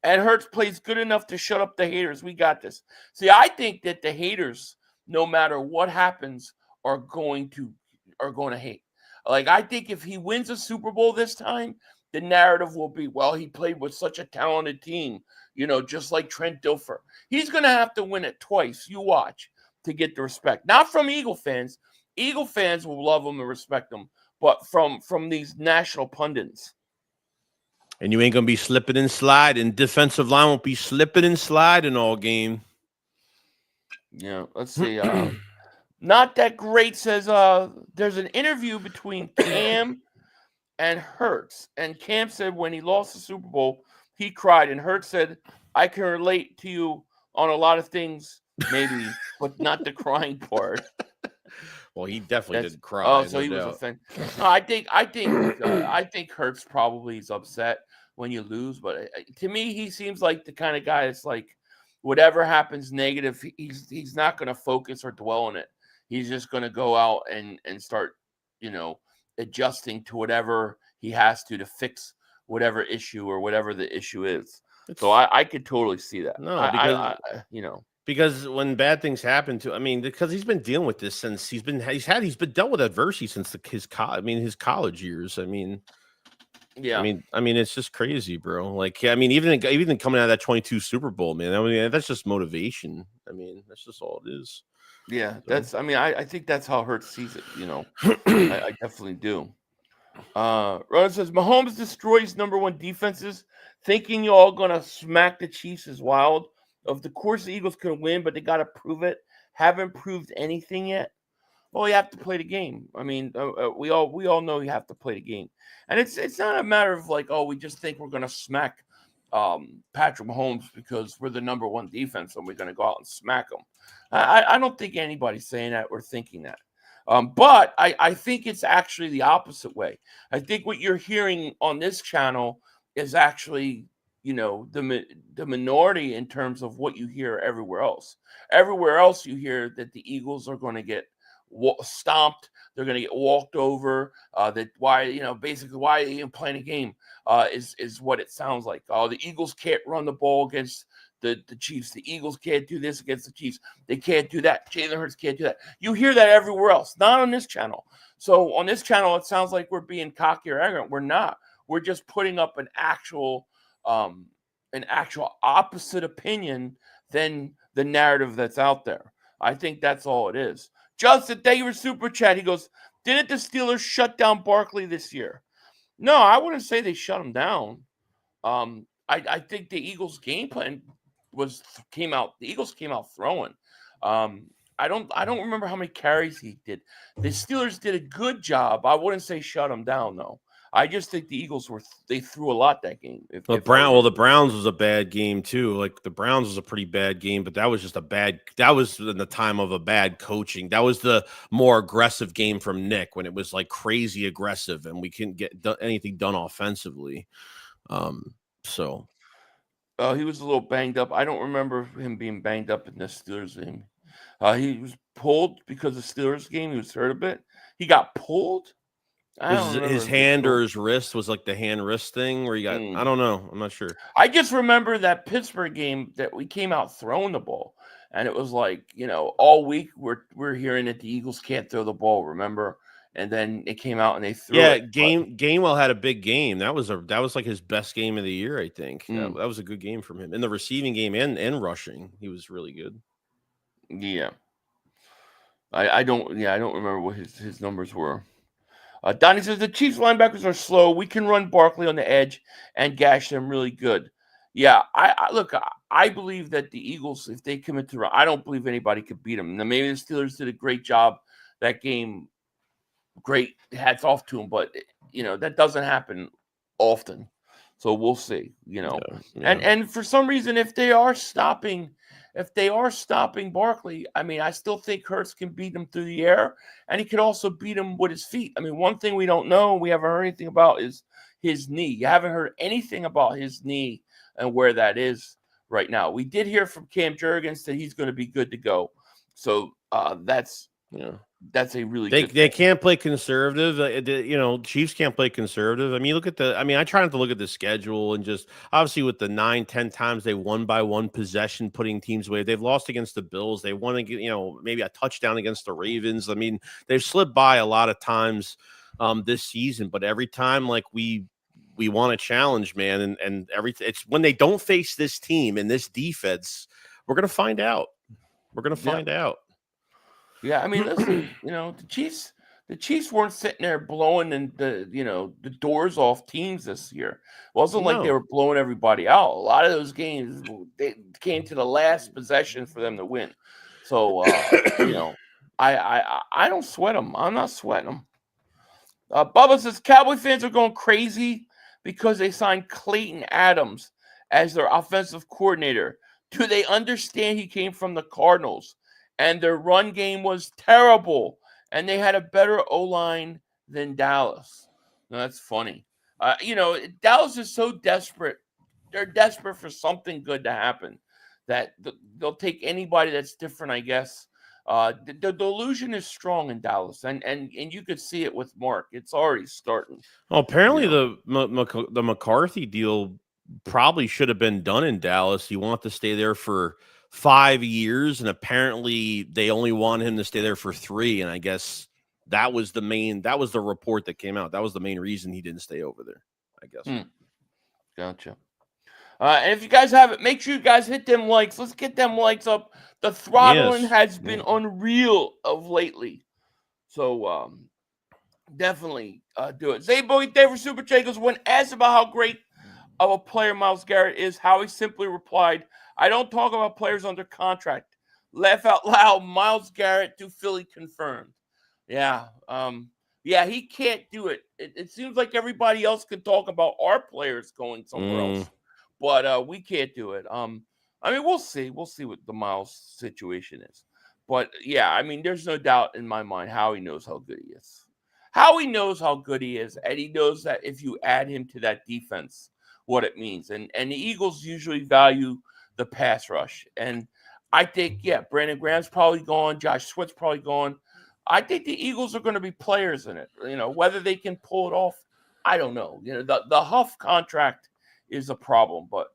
and Hurts plays good enough to shut up the haters. We got this. See, I think that the haters, no matter what happens, are going to hate. I think if he wins a Super Bowl this time, the narrative will be, well, he played with such a talented team, just like Trent Dilfer. He's going to have to win it twice, you watch, to get the respect. Not from Eagle fans. Eagle fans will love him and respect him, but from these national pundits. And you ain't going to be slipping and sliding. Defensive line won't be slipping and sliding all game. Yeah, let's see. Not that great says there's an interview between Cam and Hurts. And Cam said when he lost the Super Bowl, he cried, and Hurts said, "I can relate to you on a lot of things, maybe, but not the crying part." Well, he definitely did cry. Oh, so no he was doubt. offended. No, I think Hurts probably is upset when you lose, but to me, he seems like the kind of guy that's like, whatever happens negative, he's not going to focus or dwell on it. He's just going to go out and start, adjusting to whatever he has to fix whatever issue or whatever the issue is. So I could totally see that. No, because when bad things happen because he's been dealing with this since he's been dealt with adversity since his college years. Yeah. It's just crazy, bro. Like, even coming out of that 22 Super Bowl, man. That's just motivation. That's just all it is. Yeah, I think that's how Hurts sees it. I definitely do. Ron says Mahomes destroys number one defenses. Thinking you're all gonna smack the Chiefs is wild. Of the course, the Eagles could win, but they got to prove it. Haven't proved anything yet. Well, you have to play the game. We all know you have to play the game, and it's not a matter of like, oh, we just think we're gonna smack Patrick Mahomes because we're the number one defense and we're gonna go out and smack them. I don't think anybody's saying that or thinking that. But I think it's actually the opposite way. I think what you're hearing on this channel is actually, the minority in terms of what you hear everywhere else. Everywhere else you hear that the Eagles are going to get stomped. They're going to get walked over. That basically why are you even playing a game is what it sounds like. Oh, the Eagles can't run the ball against the Chiefs. The Eagles can't do this against the Chiefs. They can't do that. Jalen Hurts can't do that. You hear that everywhere else, not on this channel. So on this channel, it sounds like we're being cocky or arrogant. We're not. We're just putting up an actual opposite opinion than the narrative that's out there. I think that's all it is. Justin, thank you for super chat. He goes, didn't the Steelers shut down Barkley this year? No, I wouldn't say they shut him down. I think the Eagles' game plan came out. The Eagles came out throwing. I don't remember how many carries he did. The Steelers did a good job. I wouldn't say shut him down though. I just think the Eagles they threw a lot that game. The Browns was a bad game too. Like the Browns was a pretty bad game, but that was just that was in the time of a bad coaching. That was the more aggressive game from Nick when it was like crazy aggressive and we couldn't get anything done offensively. So he was a little banged up. I don't remember him being banged up in the Steelers game. He was pulled because of the Steelers game. He was hurt a bit. He got pulled. His hand or his wrist was like the hand wrist thing where he got. I don't know. I'm not sure. I just remember that Pittsburgh game that we came out throwing the ball, and it was like all week we're hearing that the Eagles can't throw the ball. Remember? And then it came out and they threw it. Gainwell had a big game. That was like his best game of the year, I think. That was a good game from him in the receiving game and rushing. He was really good. Yeah. I don't remember what his numbers were. Donnie says the Chiefs linebackers are slow. We can run Barkley on the edge and gash them really good. Yeah, I believe that the Eagles, if they commit to run, I don't believe anybody could beat them. Now, maybe the Steelers did a great job that game. Great, hats off to them, but that doesn't happen often. So we'll see. Yeah. And for some reason, if they are stopping Barkley, I still think Hurts can beat him through the air, and he could also beat him with his feet. One thing we don't know, we haven't heard anything about is his knee. You haven't heard anything about his knee and where that is right now. We did hear from Cam Jurgens that he's going to be good to go. So that's a really good they can't play conservative. Chiefs can't play conservative. Look at I try not to look at the schedule and just obviously with the 9-10 times they won by one possession, putting teams away. They've lost against the Bills. They won, maybe a touchdown against the Ravens. They've slipped by a lot of times this season, but every time we want a challenge, man, and everything. It's when they don't face this team and this defense, we're gonna find out. We're gonna find out. Yeah, listen, the Chiefs weren't sitting there blowing the doors off teams this year. It wasn't like they were blowing everybody out. A lot of those games they came to the last possession for them to win. So I don't sweat them. I'm not sweating them. Bubba says Cowboy fans are going crazy because they signed Clayton Adams as their offensive coordinator? Do they understand he came from the Cardinals and their run game was terrible and they had a better O-line than Dallas? No, that's funny. Dallas is so desperate. They're desperate for something good to happen that they'll take anybody that's different, I guess. The delusion is strong in Dallas, and you could see it with Mark. It's already starting. Well, apparently the McCarthy deal probably should have been done in Dallas. He wanted to stay there for 5 years, and apparently they only want him to stay there for 3. And I guess that was the report that came out. That was the main reason he didn't stay over there, I guess. Gotcha. And if you guys haven't, make sure you guys hit them likes. Let's get them likes up. The throttling has been unreal of lately. So definitely do it. Zayboy David Super Jacobs, when asked about how great of a player Myles Garrett is, Howie simply replied, "I don't talk about players under contract." Laugh out loud. Myles Garrett to Philly confirmed. Yeah. He can't do it. It seems like everybody else can talk about our players going somewhere else. But we can't do it. We'll see. We'll see what the Myles situation is. But, yeah, there's no doubt in my mind Howie knows how good he is. Howie knows how good he is, and he knows that if you add him to that defense, what it means. And the Eagles usually value the pass rush. And I think, Brandon Graham's probably gone. Josh Sweat's probably gone. I think the Eagles are going to be players in it. Whether they can pull it off, I don't know. The Huff contract is a problem, but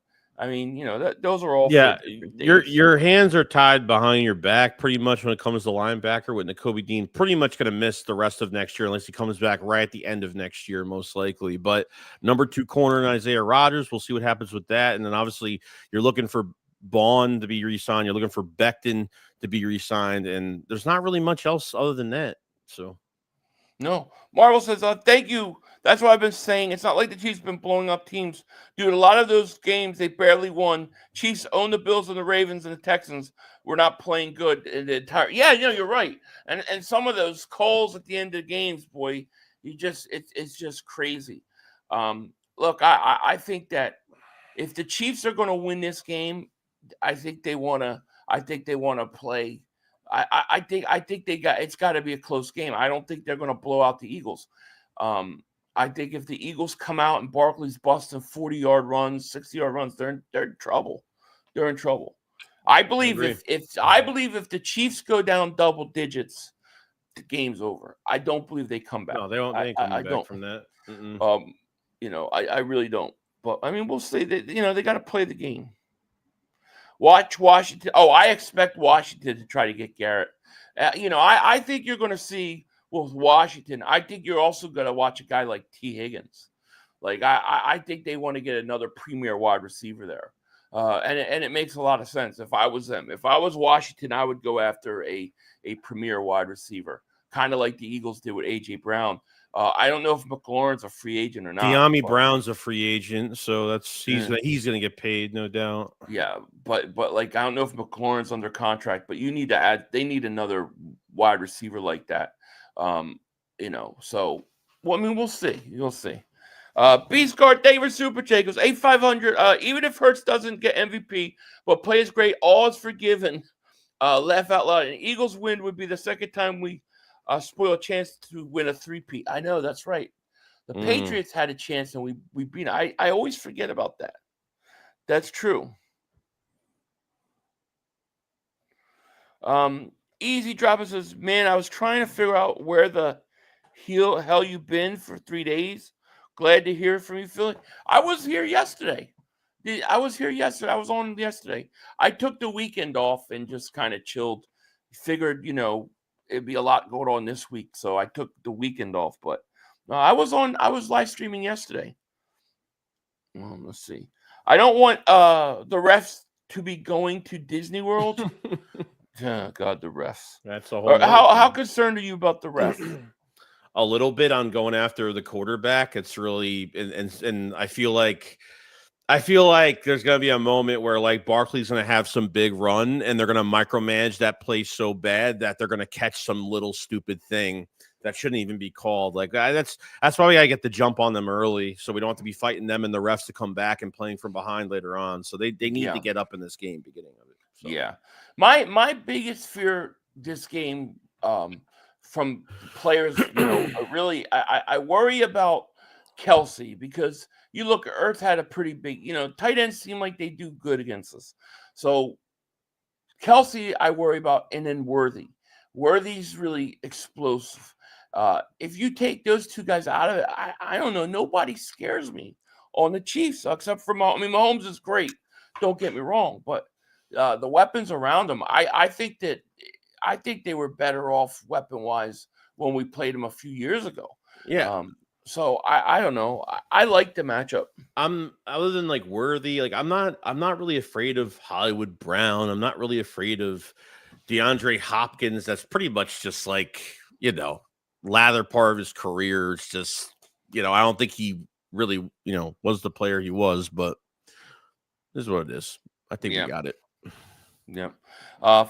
those are all. Yeah, your hands are tied behind your back pretty much when it comes to linebacker with Nakobe Dean. Pretty much going to miss the rest of next year unless he comes back right at the end of next year, most likely. But number 2 corner in Isaiah Rodgers, we'll see what happens with that. And then obviously you're looking for Bond to be re-signed. You're looking for Becton to be re-signed, and there's not really much else other than that. So. No. Marvel says, thank you. That's what I've been saying. It's not like the Chiefs have been blowing up teams. Dude, a lot of those games, they barely won. Chiefs own the Bills and the Ravens and the Texans. We're not playing good in the entire. Yeah, you're right. And some of those calls at the end of the games, boy, it's just crazy. Look, I think that if the Chiefs are going to win this game, I think they want to play. I think it's got to be a close game. I don't think they're going to blow out the Eagles. I think if the Eagles come out and Barkley's busting 40-yard runs, 60-yard runs, they're in trouble. They're in trouble. I believe if the Chiefs go down double digits, the game's over. I don't believe they come back. No, they won't. They ain't coming back from that. I really don't. But we'll see. They got to play the game. Watch Washington. Oh, I expect Washington to try to get Garrett. I think you're going to see with Washington. I think you're also going to watch a guy like T. Higgins. Like I think they want to get another premier wide receiver there, and it makes a lot of sense. If I was them, if I was Washington, I would go after a premier wide receiver, kind of like the Eagles did with A.J. Brown. I don't know if McLaurin's a free agent or not. De'Ami Brown's a free agent, so he's going to get paid, no doubt. Yeah, but like I don't know if McLaurin's under contract, but they need another wide receiver like that. So we'll see. You'll see. Beast Guard David Super Jacobs, 8,500. Even if Hurts doesn't get MVP, but plays great, all is forgiven. Laugh out loud. An Eagles win would be the second time we spoil a chance to win a 3-peat. I know, that's right. The Patriots had a chance and we beat it. I always forget about that. That's true. Easy Dropper says, man, I was trying to figure out where the hell you've been for 3 days. Glad to hear from you, Philly. I was here yesterday. I was on yesterday. I took the weekend off and just kind of chilled. Figured, it'd be a lot going on this week, so I took the weekend off. But I was live streaming yesterday. Let's see. I don't want the refs to be going to Disney World. Oh, God, the refs. That's a whole. How concerned are you about the refs? A little bit on going after the quarterback. It's really and I feel like I feel like there's going to be a moment where like Barkley's going to have some big run and they're going to micromanage that play so bad that they're going to catch some little stupid thing that shouldn't even be called. Like that's why we got to get the jump on them early so we don't have to be fighting them and the refs to come back and playing from behind later on. So they need to get up in this game beginning of it. So. Yeah. My biggest fear this game from players, really I worry about Kelsey because you look, Earth had a pretty big, tight ends seem like they do good against us. So Kelsey, I worry about, and then Worthy. Worthy's really explosive. If you take those two guys out of it, I don't know. Nobody scares me on the Chiefs except for Mahomes. I mean, Mahomes is great. Don't get me wrong, but the weapons around him, I think they were better off weapon wise when we played them a few years ago. Yeah. So I don't know. I like the matchup. Other than like Worthy, like I'm not really afraid of Hollywood Brown. I'm not really afraid of DeAndre Hopkins. That's pretty much just like, lather part of his career. It's just, I don't think he really, was the player he was, but this is what it is. I think we got it. Yeah.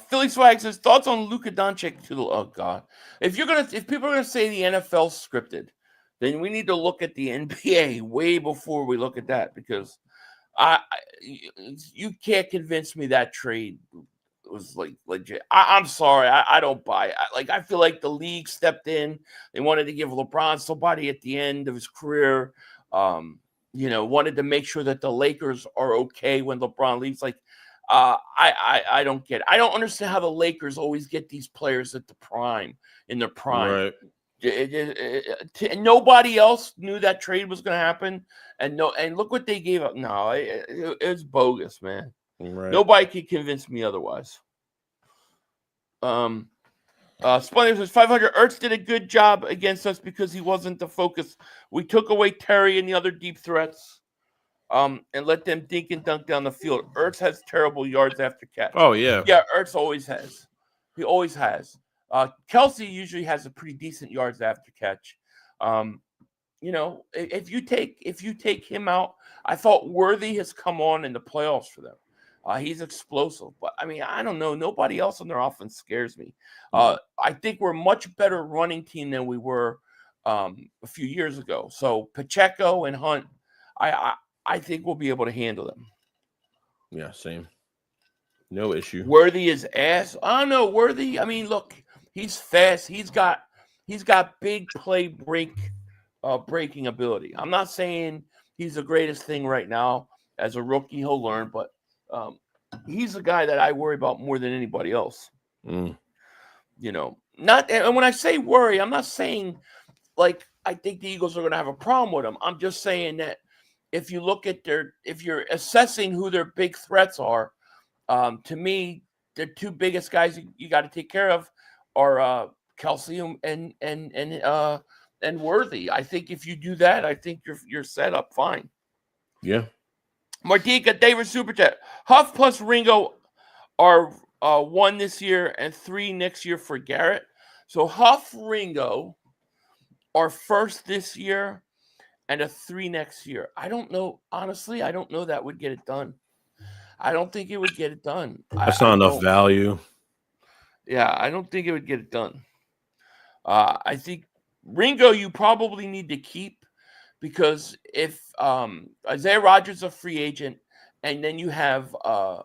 Philly Swag says thoughts on Luka Doncic to the God. If people are gonna say the NFL's scripted, then we need to look at the NBA way before we look at that because you can't convince me that trade was like legit. I'm sorry, I don't buy it. I feel like the league stepped in. They wanted to give LeBron somebody at the end of his career. Wanted to make sure that the Lakers are okay when LeBron leaves. I don't get it. I don't understand how the Lakers always get these players at in their prime. Right. Nobody else knew that trade was going to happen, and look what they gave up. No, it's bogus, man. Right. Nobody can convince me otherwise. Spunny says 500. Ertz did a good job against us because he wasn't the focus. We took away Terry and the other deep threats. And let them dink and dunk down the field. Ertz has terrible yards after catch. Oh, yeah. Yeah, Ertz always has. He always has. Kelsey usually has a pretty decent yards after catch. If you take him out, I thought Worthy has come on in the playoffs for them. He's explosive. But, I mean, I don't know. Nobody else on their offense scares me. I think we're a much better running team than we were a few years ago. So, Pacheco and Hunt, I think we'll be able to handle them. Yeah, same. No issue. Worthy is ass. I don't know. Worthy, I mean, look, he's fast. He's got big play breaking ability. I'm not saying he's the greatest thing right now. As a rookie, he'll learn, but he's a guy that I worry about more than anybody else. And when I say worry, I'm not saying like I think the Eagles are going to have a problem with him. I'm just saying that if you look at if you're assessing who their big threats are, to me, the two biggest guys you got to take care of are Kelsey and Worthy. I think if you do that, I think you're set up fine. Yeah. Martika, David Super Chat. Huff plus Ringo are 1 this year and 3 next year for Garrett. So Huff, Ringo are first this year and a 3 next year. I don't know. Honestly, I don't know that would get it done. I don't think it would get it done. That's not enough value. Yeah, I don't think it would get it done. I think Ringo you probably need to keep because if Isaiah Rodgers is a free agent and then you have, I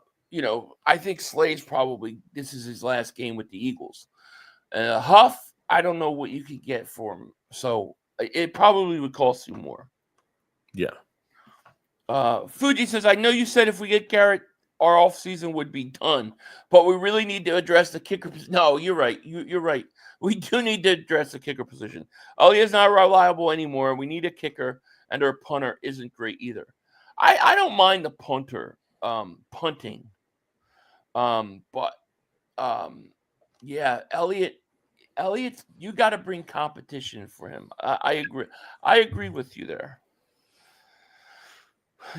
think Slay's probably this is his last game with the Eagles. Huff, I don't know what you could get for him. So it probably would cost you more. Yeah. Fuji says, I know you said if we get Garrett, our offseason would be done, but we really need to address the kicker. No, you're right. You're right. We do need to address the kicker position. Alia's not reliable anymore. We need a kicker, and our punter isn't great either. I don't mind the punter punting. Yeah, Elliott, you got to bring competition for him. I agree. I agree with you there.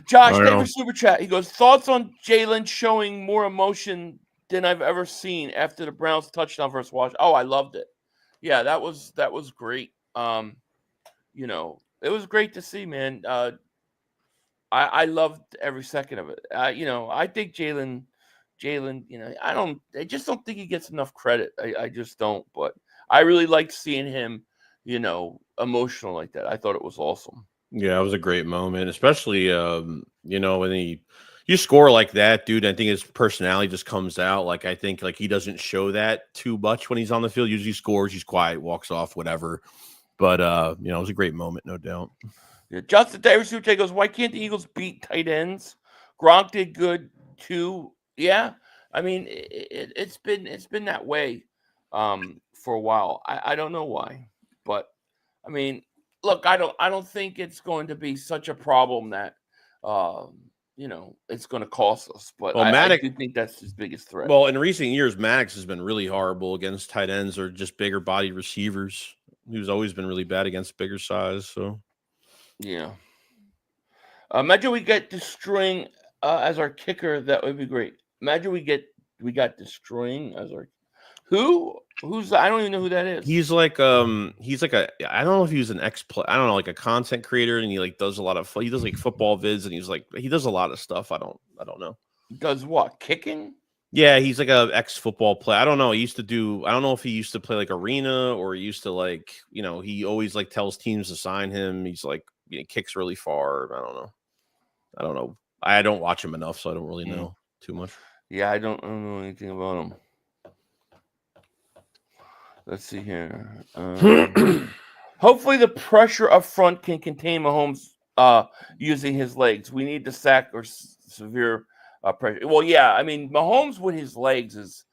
Josh, thank you for super chat. He goes, thoughts on Jalen showing more emotion than I've ever seen after the Browns touchdown versus Washington. Oh, I loved it. Yeah, that was great. It was great to see, man. I loved every second of it. I think Jalen, I just don't think he gets enough credit. I just don't. But I really liked seeing him, emotional like that. I thought it was awesome. Yeah, it was a great moment, especially when you score like that, dude. I think his personality just comes out. Like I think like he doesn't show that too much when he's on the field. Usually scores, he's quiet, walks off, whatever. But it was a great moment, no doubt. Yeah, Justin Davis-Uche goes, why can't the Eagles beat tight ends? Gronk did good too. Yeah, I mean it's been that way for a while. I don't know why, but I mean, look, I don't think it's going to be such a problem that it's going to cost us. But Well, I do think that's his biggest threat. Well, in recent years, Maddox has been really horrible against tight ends or just bigger body receivers. He's always been really bad against bigger size. So. Yeah. Imagine we get Destroying as our kicker. That would be great. Imagine we got Destroying as our who's I don't even know who that is. He's like I don't know if he was an I don't know, like a content creator, and he like does a lot of he does like football vids, and he does a lot of stuff. I don't know. Does what, kicking? Yeah, he's like a ex-football player. I don't know. I don't know if he used to play like arena or he used to like, he always like tells teams to sign him. He's like, kicks really far. I don't know. I don't watch him enough, so I don't really know too much. Yeah, I don't know anything about him. Let's see here. Hopefully the pressure up front can contain Mahomes using his legs. We need to sack or severe pressure. Well, yeah, I mean, Mahomes with his legs is,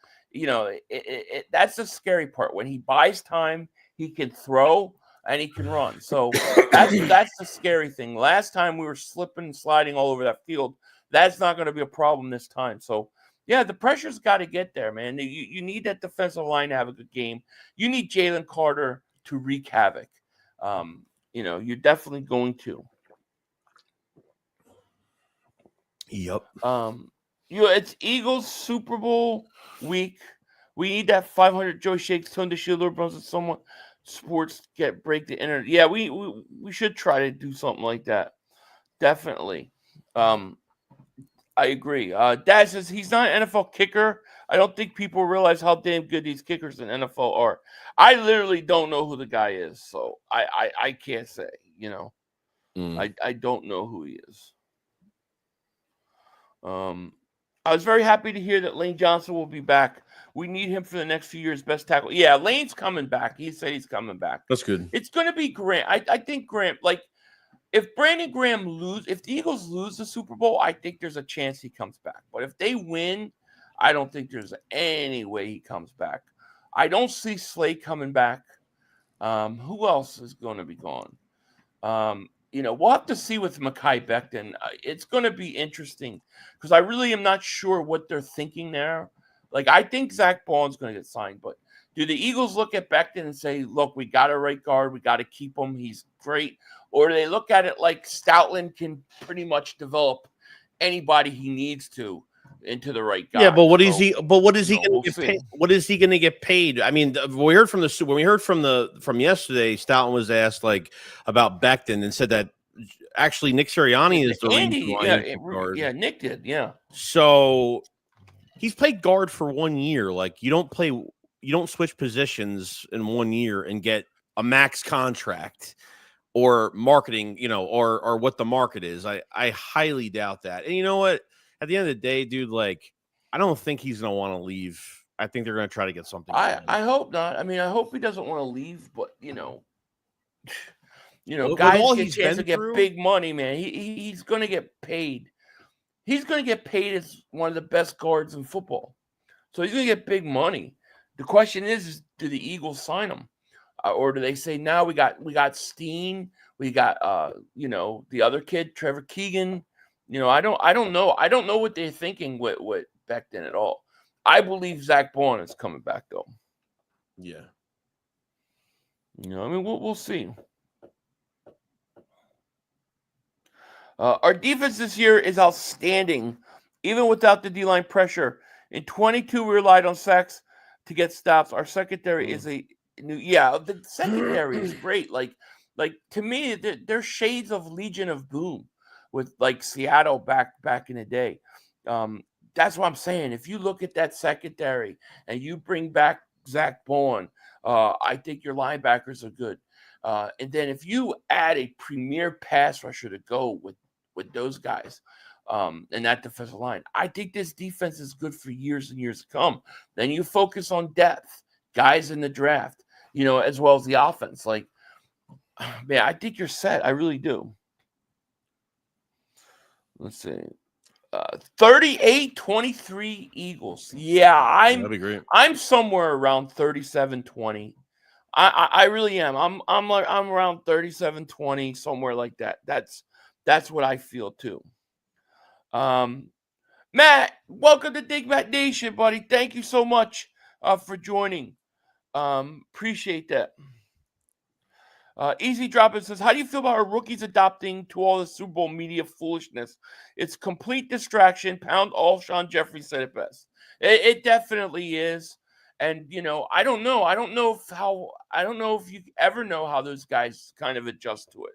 that's the scary part. When he buys time, he can throw and he can run. So that's the scary thing. Last time we were slipping and sliding all over that field. That's not going to be a problem this time. So, yeah, the pressure's got to get there, man. You need that defensive line to have a good game. You need Jalen Carter to wreak havoc. You're definitely going to. Yep. It's Eagles Super Bowl week. We need that 500 Joe Shakes ton to shield our bros with someone sports break the internet. Yeah, we should try to do something like that. Definitely. I agree. Dad says he's not an NFL kicker. I don't think people realize how damn good these kickers in NFL are. I literally don't know who the guy is, so I can't say. I don't know who he is. I was very happy to hear that Lane Johnson will be back. We need him for the next few years. Best tackle. Yeah, Lane's coming back. He said he's coming back. That's good. It's going to be Graham. I think Graham, if Brandon Graham if the Eagles lose the Super Bowl, I think there's a chance he comes back. But if they win, I don't think there's any way he comes back. I don't see Slade coming back. Who else is going to be gone? We'll have to see with Mekhi Becton. It's going to be interesting because I really am not sure what they're thinking there. I think Zach Bond's going to get signed, but do the Eagles look at Becton and say, look, we got a right guard. We got to keep him. He's great. Or do they look at it like Stoutland can pretty much develop anybody he needs to into the right guy? Yeah, but what is he going to get paid? What is he going to get paid? I mean, when we heard from yesterday, Stoutland was asked about Becton and said that actually Nick Sirianni is the reason. Yeah, Nick did. Yeah. So he's played guard for 1 year. You don't switch positions in 1 year and get a max contract or marketing, or what the market is. I highly doubt that. And you know what? At the end of the day, dude, I don't think he's going to want to leave. I think they're going to try to get something. I hope not. I mean, I hope he doesn't want to leave, but with guys all get a he's chance to been get through, big money, man. He's going to get paid. He's going to get paid as one of the best guards in football. So he's going to get big money. The question is do the Eagles sign him? Or do they say, no, we got Steen, we got the other kid, Trevor Keegan. I don't know. I don't know what they're thinking with Becton at all. I believe Zach Bond is coming back though. Yeah. I mean, we'll see. Our defense this year is outstanding, even without the D-line pressure. In 22, we relied on sacks to get stops. Our secondary is the secondary is great. To me, they're shades of Legion of Boom. with like Seattle back in the day. That's what I'm saying. If you look at that secondary and you bring back Zach Bowen, I think your linebackers are good. And then if you add a premier pass rusher to go with those guys and that defensive line, I think this defense is good for years and years to come. Then you focus on depth, guys in the draft, as well as the offense. Like, man, I think you're set. I really do. Let's see. 38-23 Eagles. Yeah, That'd be great. I'm somewhere around 37-20. I really am. I'm around 37-20, somewhere like that. That's what I feel too. Matt, welcome to Dig Matt Nation, buddy. Thank you so much for joining. Appreciate that. Easy Drop It says, how do you feel about our rookies adopting to all the Super Bowl media foolishness? It's complete distraction. Pound Alshon Jeffrey said it best. It definitely is. And, I don't know. I don't know if you ever know how those guys kind of adjust to it.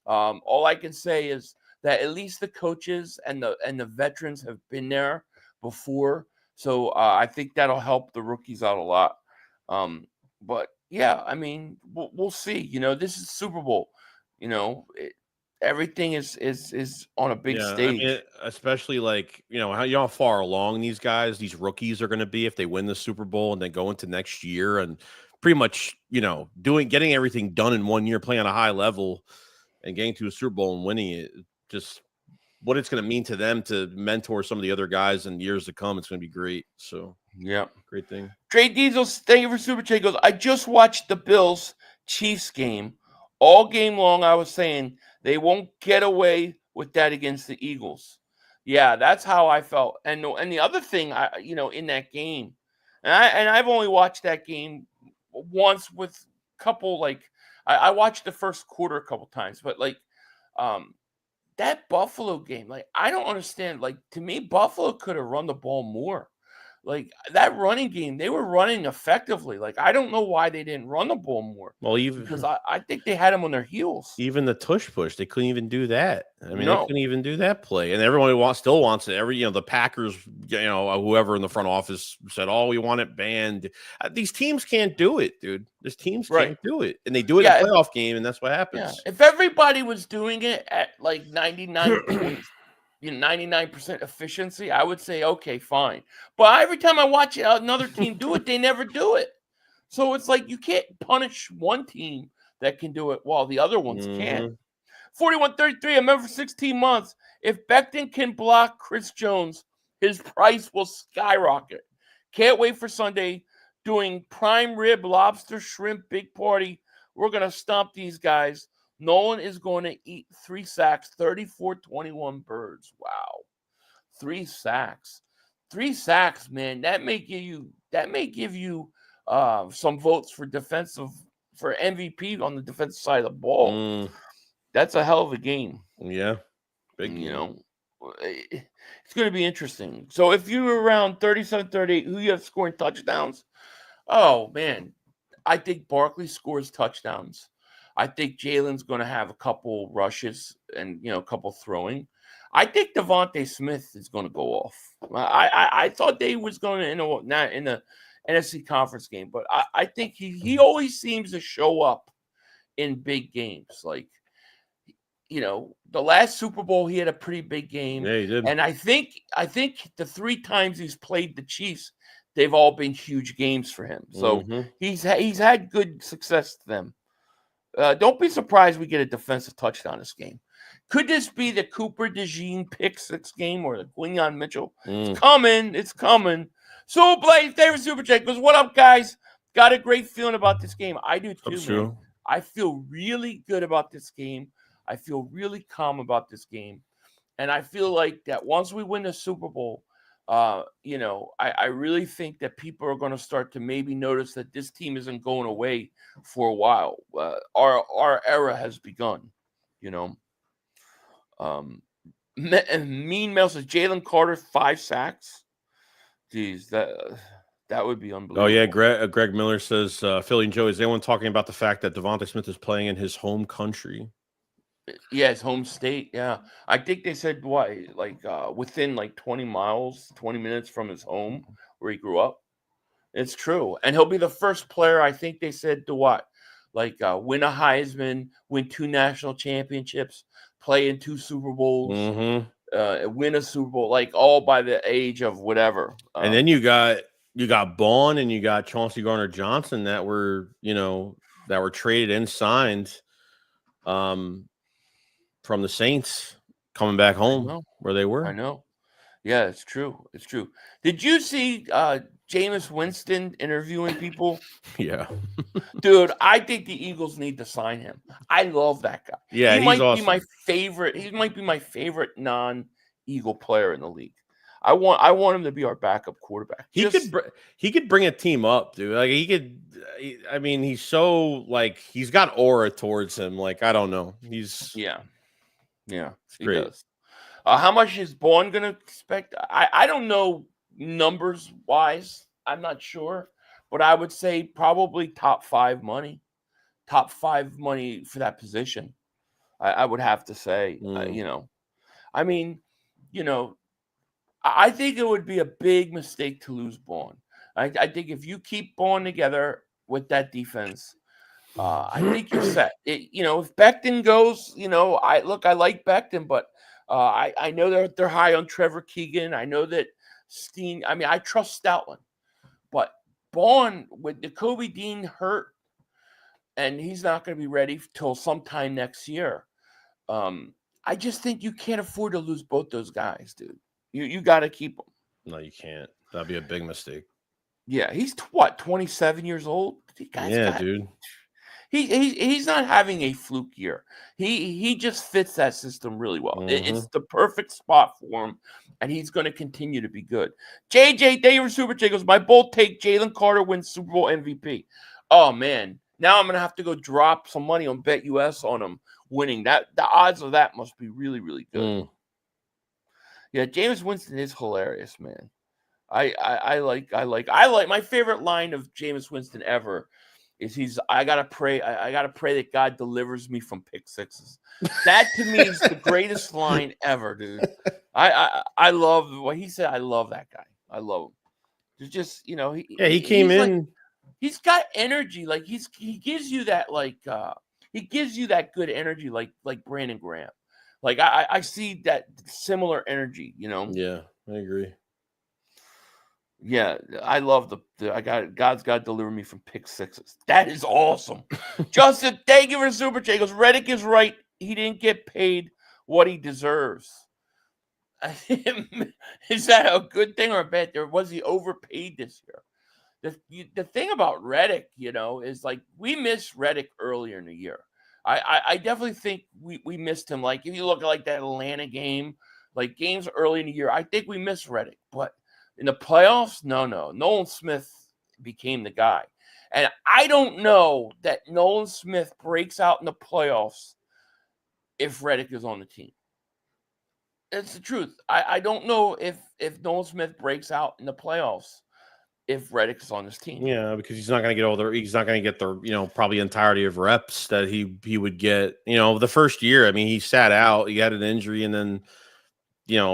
All I can say is that at least the coaches and the veterans have been there before. So I think that'll help the rookies out a lot. But yeah, I mean, we'll see. This is Super Bowl. Everything is on a big stage. I mean, especially like how far along these rookies are going to be if they win the Super Bowl and then go into next year and pretty much getting everything done in 1 year, playing on a high level and getting to a Super Bowl and winning it. Just what it's going to mean to them to mentor some of the other guys in years to come. It's going to be great. So. Yeah. Great thing. Trey Diesel, thank you for Super Chat. Goes, I just watched the Bills Chiefs game. All game long, I was saying they won't get away with that against the Eagles. Yeah, that's how I felt. And the other thing, in that game, and I've only watched that game once with a couple, I watched the first quarter a couple times, but that Buffalo game, I don't understand. To me, Buffalo could have run the ball more. That running game, they were running effectively. I don't know why they didn't run the ball more. Well, because I think they had them on their heels. Even the tush push, they couldn't even do that. I mean, they couldn't even do that play. And everyone still wants it. The Packers, whoever in the front office said, "Oh, we want it banned." These teams can't do it, dude. These teams can't do it, and they do it in a playoff game, and that's what happens. Yeah. If everybody was doing it at 99 points. 99% efficiency, I would say, okay, fine. But every time I watch another team do it, they never do it. So it's you can't punish one team that can do it while the other ones can't. 41-33, I remember for 16 months. If Becton can block Chris Jones, his price will skyrocket. Can't wait for Sunday. Doing prime rib, lobster, shrimp, big party. We're going to stomp these guys. Nolan is going to eat 3 sacks, 34-21 birds. Wow. 3 sacks. 3 sacks, man. That may give you some votes for MVP on the defensive side of the ball. That's a hell of a game. Yeah. Big game. It's going to be interesting. So if you were around 37-38, who you have scoring touchdowns? Oh, man. I think Barkley scores touchdowns. I think Jalen's going to have a couple rushes and, a couple throwing. I think Devontae Smith is going to go off. I thought they was going to not in the NFC conference game, but I think he always seems to show up in big games. The last Super Bowl, he had a pretty big game. Yeah, he did. And I think the 3 times he's played the Chiefs, they've all been huge games for him. So he's had good success to them. Don't be surprised we get a defensive touchdown this game. Could this be the Cooper DeJean pick 6 game or the Quinyon Mitchell? It's coming. It's coming. So, Blaze, favorite Super Chat goes, what up, guys? Got a great feeling about this game. I do too, That's man. true. I feel really good about this game. I feel really calm about this game. And I feel like that once we win the Super Bowl, I really think that people are going to start to maybe notice that this team isn't going away for a while. Our era has begun, Mean Mail says Jalen Carter 5 sacks. Geez, that would be unbelievable. Oh yeah, Greg Miller says Philly and Joe, is anyone talking about the fact that Devontae Smith is playing in his home country? Yeah, his home state. Yeah, I think they said what, like within like 20 miles, 20 minutes from his home where he grew up. It's true, and he'll be the first player I think they said to what, like win a Heisman, win 2 national championships, play in 2 Super Bowls, Mm-hmm. win a Super Bowl, like all by the age of whatever. And then you got Bond and you got Chauncey Garner Johnson that were traded and signed from the Saints coming back I home know, where they I were. know. Yeah, it's true. It's true. Did you see Jameis Winston interviewing people? Yeah. Dude, I think the Eagles need to sign him. I love that guy. Yeah, He he's might be my awesome. favorite. He might be my favorite non-Eagle player in the league. I want him to be our backup quarterback. He could bring a team up, dude. Like I mean, he's so like he's got aura towards him. Like I don't know. He's Yeah, he great. does. How much is Bourne going to expect? I don't know numbers wise. I'm not sure, but I would say probably top 5 money. Top 5 money for that position. I would have to say, I mean, you know, I think it would be a big mistake to lose Bourne. I think if you keep Bourne together with that defense, I think you're set. If Becton goes, I like Becton, but I know they're high on Trevor Keegan. I know that Steen. I mean, I trust Stoutland, but Bourne with Jacoby Dean hurt, and he's not going to be ready till sometime next year. I just think you can't afford to lose both those guys, dude. You got to keep them. No, you can't. That'd be a big mistake. Yeah, he's 27 years old. Dude. He's not having a fluke year. He just fits that system really well. It's the perfect spot for him, and he's going to continue to be good. JJ David Super J goes, my bold take: Jalen Carter wins Super Bowl MVP. Oh man, now I'm going to have to go drop some money on BetUS on him winning. That the odds of that must be really, really good. Yeah, Jameis Winston is hilarious, man. I like my favorite line of Jameis Winston ever is I gotta pray that God delivers me from pick sixes. That to me is the greatest line ever, dude. I love what he said. I love that guy. I love him. There's just he came in. He's got energy. Like he gives you that he gives you that good energy like Brandon Graham. Like I see that similar energy. Yeah, I agree. Yeah, I love God's got to deliver me from pick sixes. That is awesome. Justin, thank you for the super chat. He goes, Reddick is right. He didn't get paid what he deserves. Is that a good thing or a bad thing? Was he overpaid this year? The thing about Reddick, is like we missed Reddick earlier in the year. I definitely think we missed him. Like if you look at like that Atlanta game, like games early in the year, I think we missed Reddick. But in the playoffs, no. Nolan Smith became the guy. And I don't know that Nolan Smith breaks out in the playoffs if Reddick is on the team. It's the truth. I don't know if Nolan Smith breaks out in the playoffs if Reddick is on his team. Yeah, because he's not going to get the probably entirety of reps that he would get. The first year, I mean, he sat out, he had an injury, and then there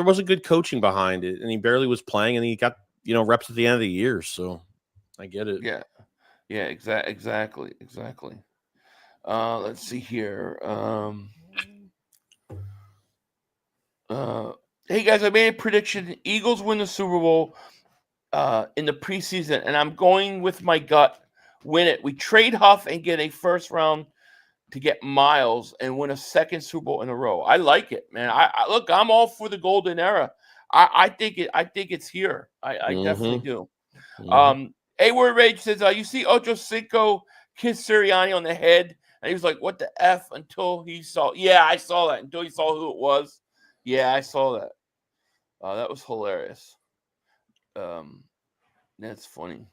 wasn't good coaching behind it, and he barely was playing, and he got reps at the end of the year. So I get it. Yeah, exactly. Let's see here. Hey guys, I made a prediction: Eagles win the Super Bowl in the preseason, and I'm going with my gut. Win it. We trade Huff and get a first round to get Myles and win a second Super Bowl in a row. I like it, man. I look, I'm all for the golden era. I think it's here. I definitely do. A-Word Rage says, you see Ocho Cinco kiss Sirianni on the head, and he was like, what the F, until he saw. Yeah, I saw that. Until he saw who it was. Yeah, I saw that. That was hilarious. That's funny.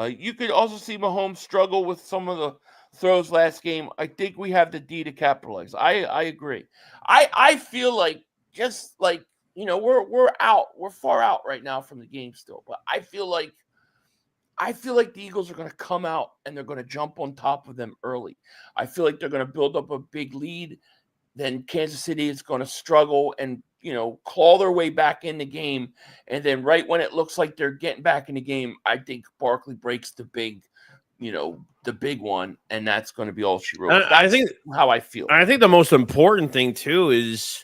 You could also see Mahomes struggle with some of the throws last game. I think we have the D to capitalize. I agree. I feel like just like we're out. We're far out right now from the game still, but I feel like I feel like the Eagles are going to come out and they're going to jump on top of them early. I feel like they're going to build up a big lead. Then Kansas City is going to struggle and, claw their way back in the game. And then right when it looks like they're getting back in the game, I think Barkley breaks the big one, and that's going to be all she wrote. I think how I feel. I think the most important thing too is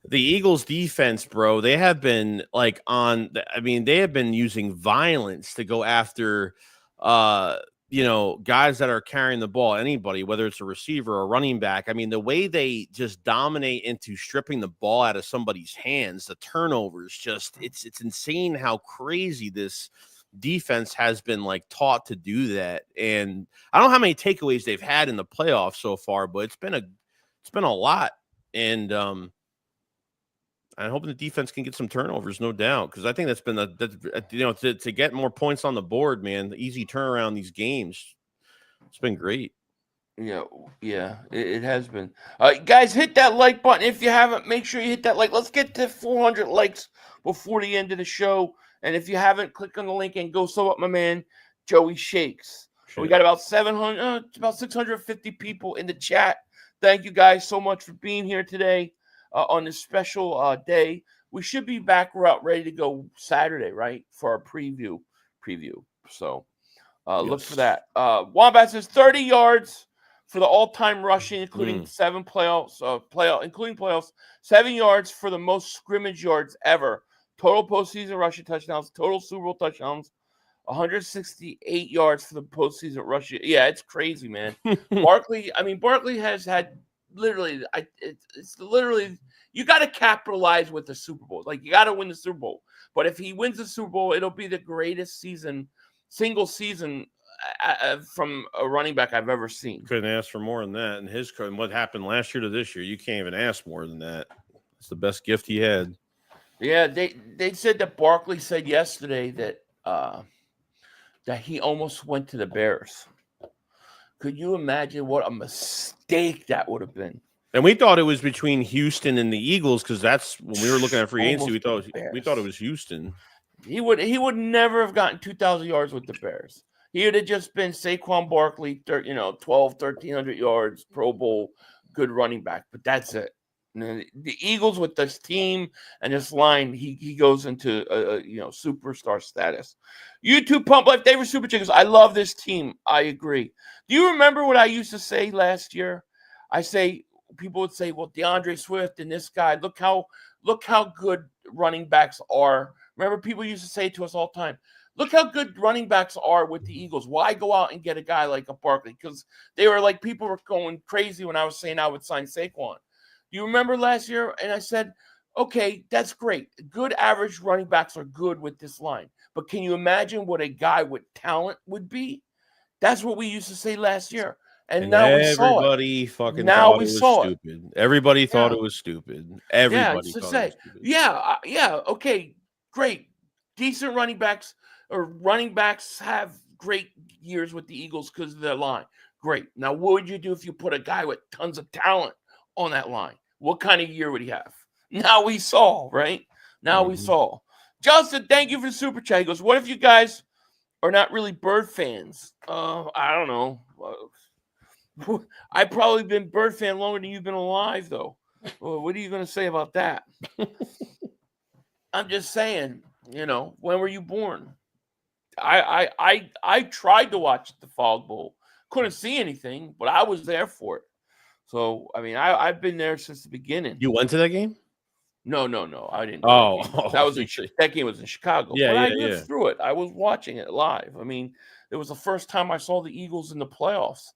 the Eagles defense, bro. They have been they have been using violence to go after guys that are carrying the ball, anybody, whether it's a receiver or a running back. I mean, the way they just dominate into stripping the ball out of somebody's hands, the turnovers, it's insane how crazy this defense has been taught to do that. And I don't know how many takeaways they've had in the playoffs so far, but it's been a lot. And I'm hoping the defense can get some turnovers, no doubt, because I think that's been to get more points on the board, man. The easy turnaround these games, it's been great. Yeah, it has been. Guys, hit that like button if you haven't. Make sure you hit that like. Let's get to 400 likes before the end of the show. And if you haven't, click on the link and go sub up my man Joey Shakes. Sure. We got about 650 people in the chat. Thank you guys so much for being here today. On this special day. We should be back ready to go Saturday, right? For our preview. So look for that. Wombat says 30 yards for the all-time rushing, including including playoffs, 7 yards for the most scrimmage yards ever. Total postseason rushing touchdowns, total Super Bowl touchdowns, 168 yards for the postseason rushing. Yeah, it's crazy, man. Barkley has had literally, it's literally, you got to capitalize with the Super Bowl. You got to win the Super Bowl. But if he wins the Super Bowl, it'll be the greatest single season from a running back I've ever seen. Couldn't ask for more than that. And what happened last year to this year, you can't even ask more than that. It's the best gift he had. Yeah, they said that Barkley said yesterday that he almost went to the Bears. Could you imagine what a mistake that would have been? And we thought it was between Houston and the Eagles because that's when we were looking at free agency. We thought it was Houston. He would never have gotten 2,000 yards with the Bears. He would have just been Saquon Barkley, 1,300 yards, Pro Bowl, good running back. But that's it. And the Eagles with this team and this line, he goes into superstar status. YouTube Pump Life, David Super Chickens. I love this team. I agree. Do you remember what I used to say last year? People would say, well, DeAndre Swift and this guy, look how good running backs are. Remember, people used to say to us all the time, look how good running backs are with the Eagles. Why go out and get a guy like a Barkley? Because people were going crazy when I was saying I would sign Saquon. Do you remember last year? And I said, okay, that's great. Good average running backs are good with this line. But can you imagine what a guy with talent would be? That's what we used to say last year. And now we saw it. Everybody fucking thought it was stupid. Everybody thought it was stupid. Everybody thought it was stupid. Yeah, okay, great. Decent running backs have great years with the Eagles because of their line. Great. Now, what would you do if you put a guy with tons of talent on that line? What kind of year would he have? Now we saw, right? We saw. Justin, thank you for the super chat. He goes, what if you guys are not really Bird fans? I don't know. I've probably been Bird fan longer than you've been alive, though. What are you going to say about that? I'm just saying, when were you born? I tried to watch the Fog Bowl. Couldn't see anything, but I was there for it. So, I mean, I've been there since the beginning. You went to that game? No, I didn't. That game was in Chicago. Yeah, but I lived through it. I was watching it live. I mean, it was the first time I saw the Eagles in the playoffs.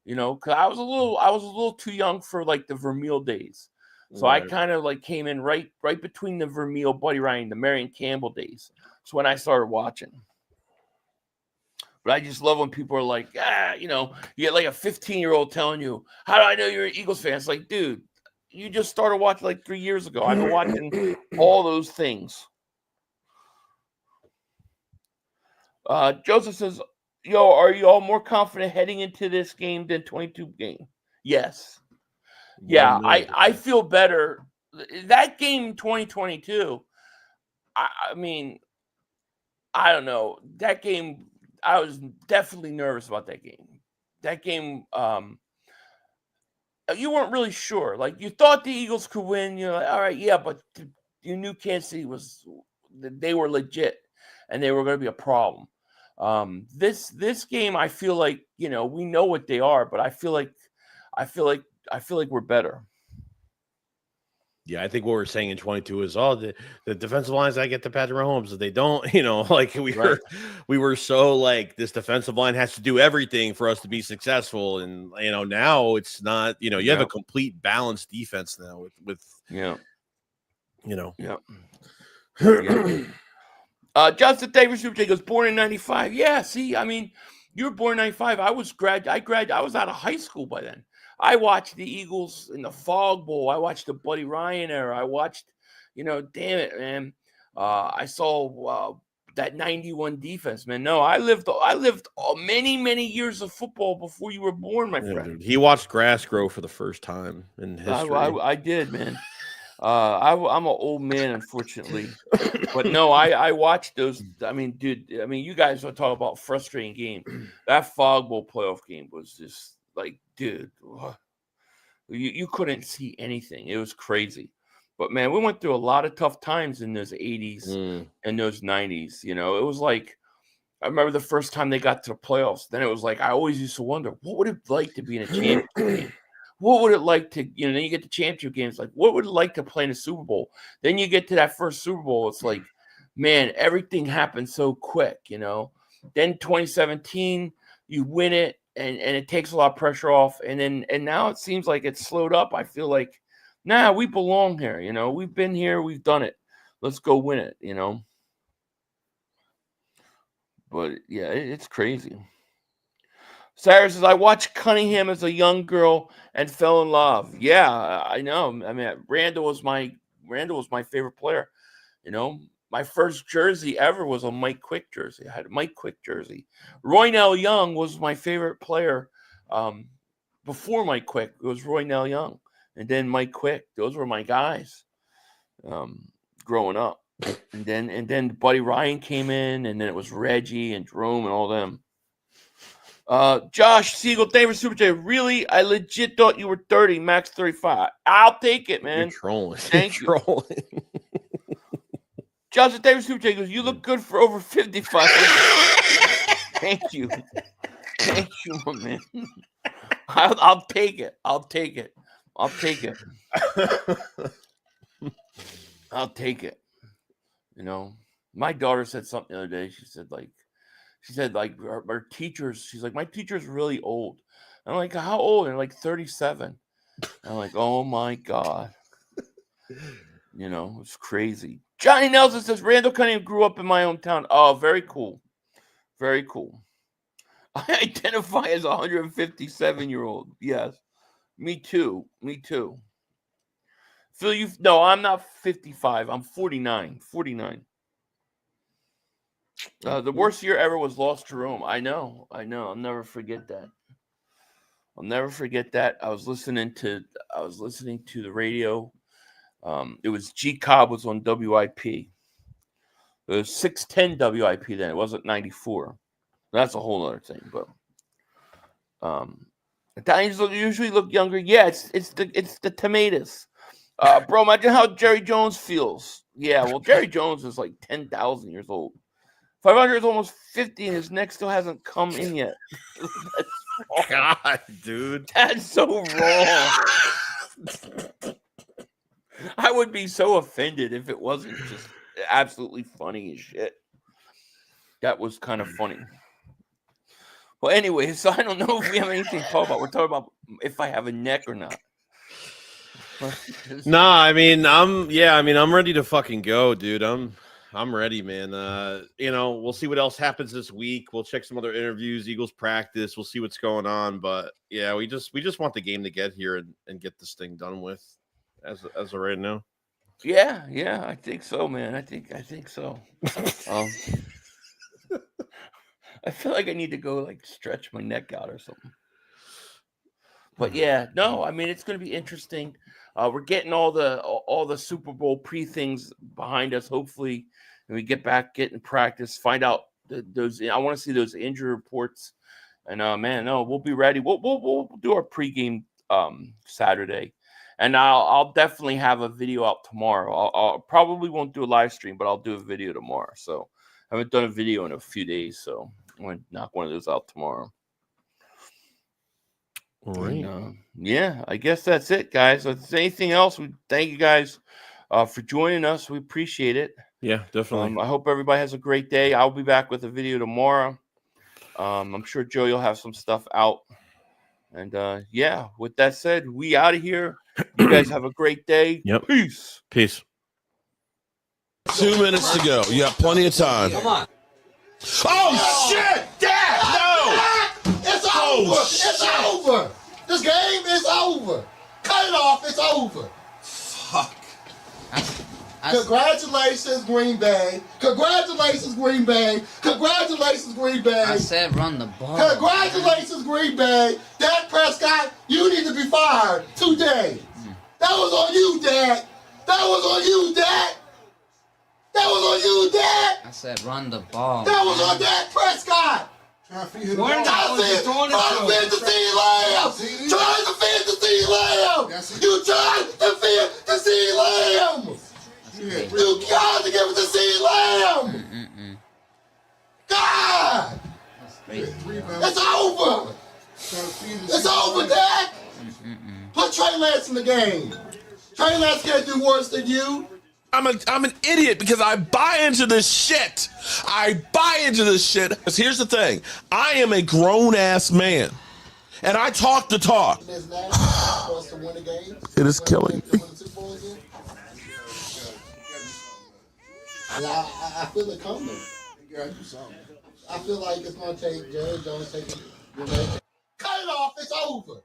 Because I was a little too young for the Vermeil days. So right. I kind of came in right between the Vermeil, Buddy Ryan, the Marion Campbell days. So when I started watching. But I just love when people are like, you get a 15-year-old telling you, how do I know you're an Eagles fan? It's like, dude, you just started watching 3 years ago. I've been watching all those things. Joseph says, yo, are you all more confident heading into this game than 22 game? Yes. Yeah, I feel better. That game 2022, I mean, I don't know. That game, definitely nervous about that game. That game, you weren't really sure. Like, you thought the Eagles could win. You're like, all right, yeah, but you knew Kansas City they were legit, and they were going to be a problem. This game, I feel like, we know what they are, but I feel like we're better. Yeah, I think what we're saying in 22 is all the defensive lines I get to Patrick Mahomes. If they don't, like we were so like this defensive line has to do everything for us to be successful. And now it's not, you have a complete balanced defense now with Yeah. Yeah. Justin Davis goes, born in 95. Yeah, see, I mean, you were born in 95. I was out of high school by then. I watched the Eagles in the Fog Bowl. I watched the Buddy Ryan era. I watched, damn it, man. I saw that 91 defense, man. No, I lived many, many years of football before you were born, my friend. Dude, he watched grass grow for the first time in history. I did, man. I'm an old man, unfortunately. But no, I watched those. I mean, dude, you guys are talking about frustrating game. That Fog Bowl playoff game was just like, dude, you couldn't see anything. It was crazy. But, man, we went through a lot of tough times in those 80s and those 90s. It was like, I remember the first time they got to the playoffs. Then it was like, I always used to wonder, what would it like to be in a championship game? What would it like to, then you get the championship games, like, what would it like to play in a Super Bowl? Then you get to that first Super Bowl. It's like, man, everything happened so quick, Then 2017, you win it, and it takes a lot of pressure off. And now it seems like it's slowed up. I feel like, nah, we belong here, We've been here. We've done it. Let's go win it, But, yeah, it's crazy. Sarah says, I watched Cunningham as a young girl and fell in love. Yeah, I know. I mean, Randall was my favorite player. My first jersey ever was a Mike Quick jersey. I had a Mike Quick jersey. Roynell Young was my favorite player. Before Mike Quick, it was Roynell Young, and then Mike Quick. Those were my guys growing up. And then Buddy Ryan came in, and then it was Reggie and Jerome and all them. Josh Siegel, David Super J. Really, I legit thought you were 30, max 35. I'll take it, man. You're trolling. Thank you. Josh David Super J goes, you look good for over 55. Thank you. Thank you, my man. I'll take it. I'll take it. I'll take it. I'll take it. My daughter said something the other day. She said, our teachers, she's like, my teacher's really old. I'm like, how old? And they're like 37. I'm like, oh my God. It's crazy. Johnny Nelson says, Randall Cunningham grew up in my hometown. Oh, very cool. Very cool. I identify as a 157-year-old. Yes. Me too. Phil, no, I'm not 55. I'm 49. 49. The worst year ever was lost to Rome. I know. I'll never forget that. I was listening to the radio. It was G Cobb was on WIP. It was 610 WIP then. It wasn't 94. That's a whole other thing. But Italians usually look younger. Yeah, it's the tomatoes. Bro, imagine how Jerry Jones feels. Yeah, well, Jerry Jones is like 10,000 years old. 500 is almost 50, and his neck still hasn't come in yet. God, dude. That's so wrong. I would be so offended if it wasn't just absolutely funny as shit. That was kind of funny. Well, anyway, so I don't know if we have anything to talk about. We're talking about if I have a neck or not. Nah, I'm ready to fucking go, dude. I'm ready, man. We'll see what else happens this week. We'll check some other interviews, Eagles practice. We'll see what's going on. But yeah, we just want the game to get here and get this thing done with as of right now. Yeah, I think so, man. I think so. I feel like I need to go stretch my neck out or something. But yeah, no, I mean, it's going to be interesting. We're getting all the Super Bowl pre things behind us, hopefully, and we get in practice, find out those. I want to see those injury reports. And man, no, we'll be ready. We'll do our pregame Saturday, and I'll definitely have a video out tomorrow. I'll probably won't do a live stream, but I'll do a video tomorrow. So I haven't done a video in a few days, so I'm gonna knock one of those out tomorrow. All right. And, yeah, I guess that's it, guys. If there's anything else, we thank you guys for joining us. We appreciate it. Yeah, definitely. I hope everybody has a great day. I'll be back with a video tomorrow. I'm sure Joe, you'll have some stuff out. And yeah, with that said, we out of here. You guys have a great day. Yep. Peace. Peace. 2 minutes to go. You have plenty of time. Come on. Oh, shit! Dad! No! It's Oh, over. shit. It's over. This game is over. Cut it off. It's over. Fuck. Congratulations, Green Bay. Congratulations, Green Bay. Congratulations, Green Bay. I said run the ball. Congratulations, Green Bay. Dak Prescott, you need to be fired today. That was on you, Dad. That was on you, Dad. That was on you, Dad. I said run the ball. That was on Dak Prescott. Where Trying to feed the sea lamb. Trying to feed the sea lamb. You tried to feed the sea lamb. You got to give it to sea lamb. God. It's over. It's over, Dak. Put Trey Lance in the game. Trey Lance can't do worse than you. I'm an idiot because I buy into this shit. I buy into this shit. Because here's the thing. I am a grown-ass man. And I talk the talk. It is killing me. I feel it coming. I feel like it's going to take Jerry Jones taking. Cut it off. It's over.